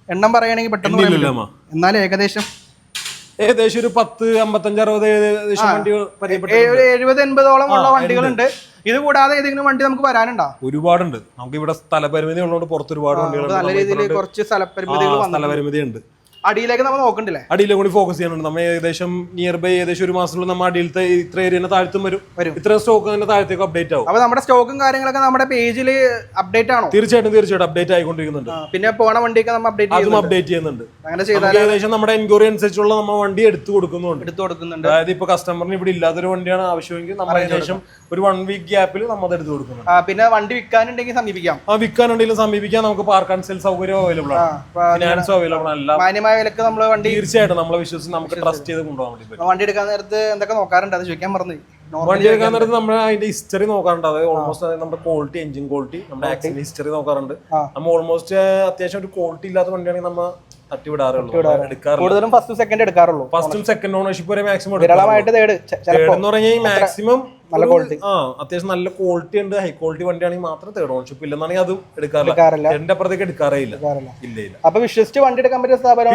എണ്ണം പറയുകയാണെങ്കിൽ പെട്ടെന്ന്, എന്നാലും ഏകദേശം ഒരു 10, 55, 60 ഏകദേശം വണ്ടികൾ 70-80 ഉള്ള വണ്ടികളുണ്ട്. ഇത് കൂടാതെ ഏതെങ്കിലും വണ്ടി നമുക്ക് വരാനുണ്ടോ? ഒരുപാടുണ്ട്. നമുക്ക് ഇവിടെ സ്ഥലപരിമിതി ഉള്ളതുകൊണ്ട് പുറത്ത് ഒരുപാട് വണ്ടികൾ, നല്ല രീതിയിൽ കുറച്ച് സ്ഥലപരിമിതി ഉണ്ട്. അടിയിലേക്ക് നമ്മൾ നോക്കണ്ടില്ലേ? അടിയിലും കൂടി ഫോക്കസ് ചെയ്യാനുണ്ട്. നമ്മൾ ഏകദേശം നിയർ ബൈ ഏകദേശം ഒരു മാസത്തിലുള്ള നമ്മൾ അടിയിലത്തെ ഇത്ര ഏരിയ താഴ്ത്തും വരും. ഇത്ര സ്റ്റോക്ക് തന്നെ താഴത്തേക്ക് അപ്ഡേറ്റ് ആവും. അപ്പൊ നമ്മുടെ സ്റ്റോക്കും കാര്യങ്ങളൊക്കെ നമ്മുടെ പേജിൽ അപ്ഡേറ്റ് ആണോ? തീർച്ചയായിട്ടും അപ്ഡേറ്റ് ആയിക്കൊണ്ടിരിക്കുന്നുണ്ട്. പിന്നെ പോണ വണ്ടിയൊക്കെ നമ്മൾ അപ്ഡേറ്റ് ചെയ്യുന്നുണ്ട്. അങ്ങനെ ചെയ്താൽ ഏകദേശം നമ്മുടെ എൻക്വയറി അനുസരിച്ചുള്ള നമ്മൾ വണ്ടി എടുത്തു കൊടുക്കുന്നുണ്ട്. അതായത് ഇപ്പൊ കസ്റ്റമറിന് ഇവിടെ ഇല്ലാത്തൊരു വണ്ടിയാണ് ആവശ്യമെങ്കിൽ നമ്മൾ ഏകദേശം ഒരു 1 വീക്ക് ഗ്യാപ്പിൽ നമ്മൾ എടുത്ത് കൊടുക്കുന്നുണ്ട്. പിന്നെ വണ്ടി വിൽക്കാനുണ്ടെങ്കിൽ സമീപിക്കാം. വിൽക്കാനുണ്ടെങ്കിലും സമീപിക്കാം. നമുക്ക് പാർക്ക് ആൻഡ് സെയിൽ സൗകര്യം അവൈലബിൾ ആണ്, ഫിനാൻസും അവൈലബിൾ ആണ്. വിലക്ക് നമ്മൾ വണ്ടി തീർച്ചയായിട്ടും നമ്മളെ വിശ്വസിച്ച് നമുക്ക് ട്രസ്റ്റ് ചെയ്ത് കൊണ്ടുപോകാൻ വേണ്ടി. വണ്ടി എടുക്കാൻ നേരത്ത് എന്തൊക്കെ നോക്കാറുണ്ട്? അത് ചോദിക്കാൻ പറഞ്ഞു. വണ്ടി എടുക്കാൻ നേരത്ത് നമ്മൾ അതിന്റെ ഹിസ്റ്ററി നോക്കാറുണ്ട്. അതായത് ഓൾമോസ്റ്റ് നമ്മുടെ ക്വാളിറ്റി, എഞ്ചിൻ ക്വാളിറ്റി, നമ്മുടെ ആക്സിഡന്റ് ഹിസ്റ്ററി നോക്കാറുണ്ട്. നമ്മൾ ഓൾമോസ്റ്റ് അത്യാവശ്യം ഒരു ക്വാളിറ്റി ഇല്ലാത്ത വണ്ടിയാണെങ്കിൽ നമ്മൾ കൂടുതലും ഫസ്റ്റ് സെക്കൻഡ് എടുക്കാറുള്ളൂ. ഫസ്റ്റും സെക്കൻഡ് ഓണർഷിപ്പ് വരെ മാക്സിമം മാക്സിമം നല്ല ക്വാളിറ്റി, അത്യാവശ്യം നല്ല ക്വാളിറ്റി ഉണ്ട്, ഹൈ ക്വാളിറ്റി വണ്ടിയാണെങ്കിൽ മാത്രം തേർഡ് ഓണർഷിപ്പ് ഇല്ലെന്നാണെങ്കിൽ അതും എടുക്കാറില്ല. എന്റെ അപ്പുറത്തേക്ക് എടുക്കാറേ ഇല്ല. അപ്പൊ വിശ്വസിച്ച് വണ്ടി എടുക്കാൻ പറ്റിയ സ്ഥാപനം.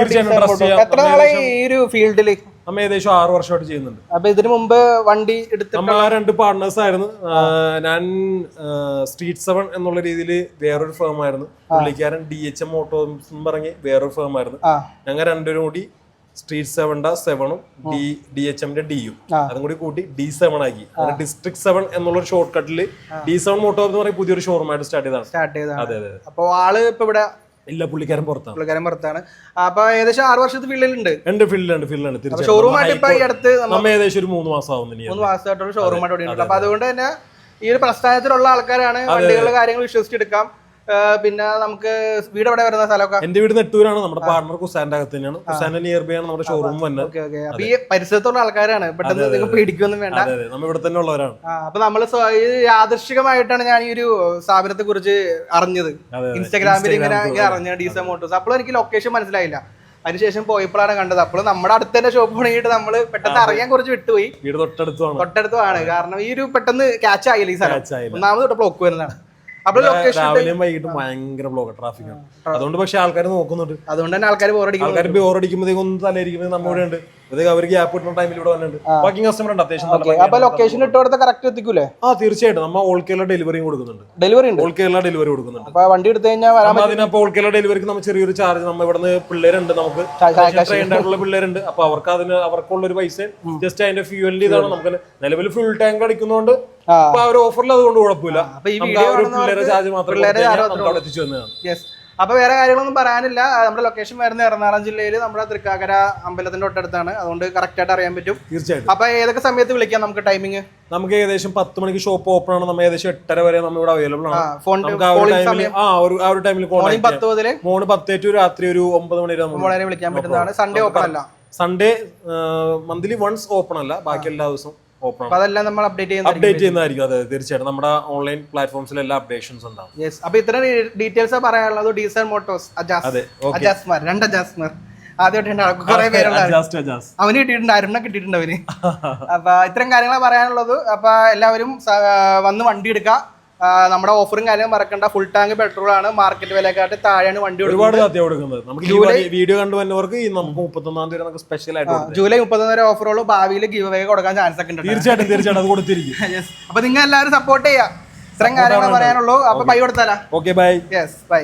എത്ര നാളെ ഈ ഒരു ഫീൽഡില്? നമ്മൾ ഏകദേശം 6 വർഷമായിട്ട് ചെയ്യുന്നുണ്ട്. അപ്പൊ ഇതിനു മുമ്പ് വണ്ടി നമ്മൾ 2 പാർട്ട്നേഴ്സ് ആയിരുന്നു. ഞാൻ സ്ട്രീറ്റ് 7 എന്നുള്ള രീതിയിൽ വേറൊരു ഫേം ആയിരുന്നു, പുള്ളിക്കാരൻ DHM മോട്ടോഴ്സ് എന്ന് പറഞ്ഞ് വേറൊരു ഫേം ആയിരുന്നു. ഞങ്ങൾ രണ്ടുപേരും കൂടി സ്ട്രീറ്റ് 7ന്റെ 7ഉം DHMന്റെ Dയും അതും കൂടി കൂട്ടി D7 ആക്കി. ഡിസ്ട്രിക്ട് 7 എന്നുള്ള ഷോർട്ട് കട്ടില് D7 മോട്ടോർ എന്ന് പറയുന്ന പുതിയൊരു ഷോറൂമായിട്ട് സ്റ്റാർട്ട് ചെയ്തതാണ്. അതെ. അപ്പൊ ആള് ഇപ്പൊ ഇവിടെ ഇല്ല, പുള്ളിക്കാരൻ പുറത്താണ്. അപ്പൊ ഏകദേശം 6 വർഷത്തെ ഫീൽഡിലുണ്ട്. ഫീൽഡിലാണ്. ഷോറൂമായിട്ട് ഇപ്പൊ ഈ അടുത്ത് നമ്മൾ ഏകദേശം ഒരു 3 മാസമാവുന്നു. 3 മാസമായിട്ടുള്ള ഷോറൂമായിട്ട്. അപ്പൊ അതുകൊണ്ട് തന്നെ ഈ ഒരു പ്രസ്ഥാനത്തിലുള്ള ആൾക്കാരാണ് വണ്ടികളുടെ കാര്യങ്ങൾ വിശ്വസിച്ചെടുക്കാം. പിന്നെ നമുക്ക് വീട് എവിടെ വരുന്ന സ്ഥലമൊക്കെ? എന്റെ വീട് നെട്ടൂരാണ്. നമ്മുടെ പാർട്ണർ കുസാന്റെ അകത്ത് തന്നെയാണ്. കുസാന്റെ നിയർ ബൈ ആണ് നമ്മുടെ ഷോറൂം വന്നത്. അപ്പൊ ഈ പരിസരത്തുള്ള ആൾക്കാരാണ്, പെട്ടെന്ന് നിങ്ങൾ പേടിക്കൊന്നും വേണ്ട, നമ്മൾ ഇവിടെ തന്നെ ഉള്ളവരാണ്. അപ്പൊ നമ്മള് യാദൃശ്ചികമായിട്ടാണ് ഞാൻ ഈ ഒരു സ്ഥാപനത്തെ കുറിച്ച് അറിഞ്ഞത്. ഇൻസ്റ്റാഗ്രാമിൽ ഇങ്ങനെ അറിഞ്ഞത്, DHM മോട്ടോഴ്സ്. അപ്പോൾ എനിക്ക് ലൊക്കേഷൻ മനസ്സിലായില്ല. അതിനുശേഷം പോയപ്പോഴാണ് കണ്ടത്. അപ്പോൾ നമ്മുടെ അടുത്ത് തന്നെ ഷോപ്പ് പണിയിട്ട് നമ്മൾ പെട്ടെന്ന് അറിയാൻ കുറച്ച് വിട്ടുപോയി. വീട് തൊട്ടടുത്താണ്. കാരണം ഈ ഒരു പെട്ടെന്ന് ക്യാച്ച് ആയില്ല ഈ സ്ഥലം. ഒന്നാമത് ബ്ലോക്ക് വരുന്നതാണ്. അപ്പോൾ രാവിലെയും വൈകിട്ടും ഭയങ്കര ബ്ലോക്ക് ട്രാഫിക് ആണ്. അതുകൊണ്ട് പക്ഷെ ആൾക്കാർ നോക്കുന്നുണ്ട്. അതുകൊണ്ട് തന്നെ ആൾക്കാർ ബോറടിക്കുമ്പോഴത്തേക്കും ഒന്ന് തലയിരിക്കുമ്പോൾ നമ്മൾ ഇവിടെ ഉണ്ട്. അവർ ഗ്യാപ്പ് കിട്ടുന്ന ടൈമിൽ ഇവിടെ വന്നിട്ടുണ്ട്. ബാക്കി കസ്റ്റമർ ഉണ്ട് അത്യാവശ്യം. അപ്പൊ ലൊക്കേഷൻ ഇട്ട് കൊടുത്ത കറക്റ്റ് എത്തിക്കൂലേ? തീർച്ചയായിട്ടും നമ്മൾ ഓൾ കേരള ഡെലിവറിയും കൊടുക്കുന്നുണ്ട്. ഓൾ കേരള ഡെലിവറി കൊടുക്കുന്നുണ്ട്. അപ്പൊ വണ്ടി എടുത്തു കഴിഞ്ഞാൽ അതിനപ്പോ ഓൾ കേരള ഡെലിവറിക്ക് നമുക്ക് ചെറിയൊരു ചാർജ്, നമ്മൾ ഇവിടുന്ന് പിള്ളേരുണ്ട്, നമുക്ക് ട്രെയിൻഡ് ആയിട്ടുള്ള പിള്ളേരുണ്ട്. അപ്പൊ അവർക്ക് അവർക്കുള്ള ഒരു പൈസ ജസ്റ്റ് അതിന്റെ ഫ്യൂവലിന്റെ ഇതാണ്. നമുക്ക് നിലവിൽ ഫുൾ ടാങ്ക് അടിക്കുന്നതുകൊണ്ട് അപ്പൊ ആ ഒരു ഓഫറിൽ അതുകൊണ്ട് കുഴപ്പമില്ല. പിള്ളേരെ ചാർജ് മാത്രം എത്തിച്ചു തന്നതാണ്. അപ്പൊ വേറെ കാര്യങ്ങളൊന്നും പറയാനില്ല. നമ്മുടെ ലൊക്കേഷൻ വരുന്നത് എറണാകുളം ജില്ലയിൽ നമ്മുടെ തൃക്കാക്കര അമ്പലത്തിന്റെ തൊട്ടടുത്താണ്. അതുകൊണ്ട് കറക്റ്റ് ആയിട്ട് അറിയാൻ പറ്റും. തീർച്ചയായിട്ടും. അപ്പൊ ഏതൊക്കെ സമയത്ത് വിളിക്കാം നമുക്ക്? ടൈമിംഗ് നമുക്ക് ഏകദേശം 10 മണിക്ക് ഷോപ്പ് ഓപ്പൺ ആണ്. നമ്മൾ ഏകദേശം 8:30 വരെ നമ്മൾ ഇവിടെ അവൈലബിൾ ആണ്. ആ ഒരു ടൈമിൽ മോർണിംഗ് 10 മുതൽ 10 ടു രാത്രി ഒരു 9 മണി വരെ വിളിക്കാൻ പറ്റുന്നതാണ്. സൺഡേ ഓപ്പൺ അല്ല. സൺഡേ മന്ത്ലി വൺസ് ഓപ്പൺ അല്ല, ബാക്കി എല്ലാ ദിവസവും ഓപ്പൺ. അതെല്ലാം നമ്മൾ അപ്ഡേറ്റ് ചെയ്യുന്നതായിരിക്കും. അതെ, തീർച്ചയായിട്ടും നമ്മുടെ ഓൺലൈൻ പ്ലാറ്റ്ഫോംസിൽ എല്ലാ അപ്ഡേഷൻസ് ഉണ്ടാവും. അപ്പൊ ഇത്ര ഡീറ്റെയിൽസ് പറയാനുള്ളത്. ഡീസൽ മോട്ടോഴ്സ് അജാസ്മാർ, 2 അജാസ്മാർ ആദ്യമായിട്ട് കുറെ പേരുള്ള അവന് കിട്ടിയിട്ടുണ്ട്, അരുണ കിട്ടിയിട്ടുണ്ട് അവന്. അപ്പൊ ഇത്തരം കാര്യങ്ങളാണ് പറയാനുള്ളത്. അപ്പൊ എല്ലാവരും വന്ന് വണ്ടി എടുക്കുക. നമ്മുടെ ഓഫറും കാര്യം മറക്കണ്ട. ഫുൾ ടാങ്ക് പെട്രോൾ ആണ്. മാർക്കറ്റ് വിലക്കാട്ട് താഴെയാണ് വണ്ടി ഒരുപാട് കൊടുക്കുന്നത്. വീഡിയോ കണ്ടുവന്നവർക്ക് നമുക്ക് 31-ാം തീയതി നമുക്ക് സ്പെഷ്യൽ ആയിട്ട് ജൂലൈ 31 വരെ ഓഫറുള്ളൂ. ഭാവിയിൽ ഗീവ് അവേ കൊടുക്കാൻ ചാൻസ് ഒക്കെ ഉണ്ട്. തീർച്ചയായിട്ടും അത് കൊടുത്തിരിക്കും. അപ്പൊ നിങ്ങൾ എല്ലാവരും സപ്പോർട്ട് ചെയ്യാം. ഇത്രയും കാര്യങ്ങൾ പറയാനുള്ളൂ. അപ്പൊ ബൈ കൊടുത്താലാ? Okay, bye. Yes, by.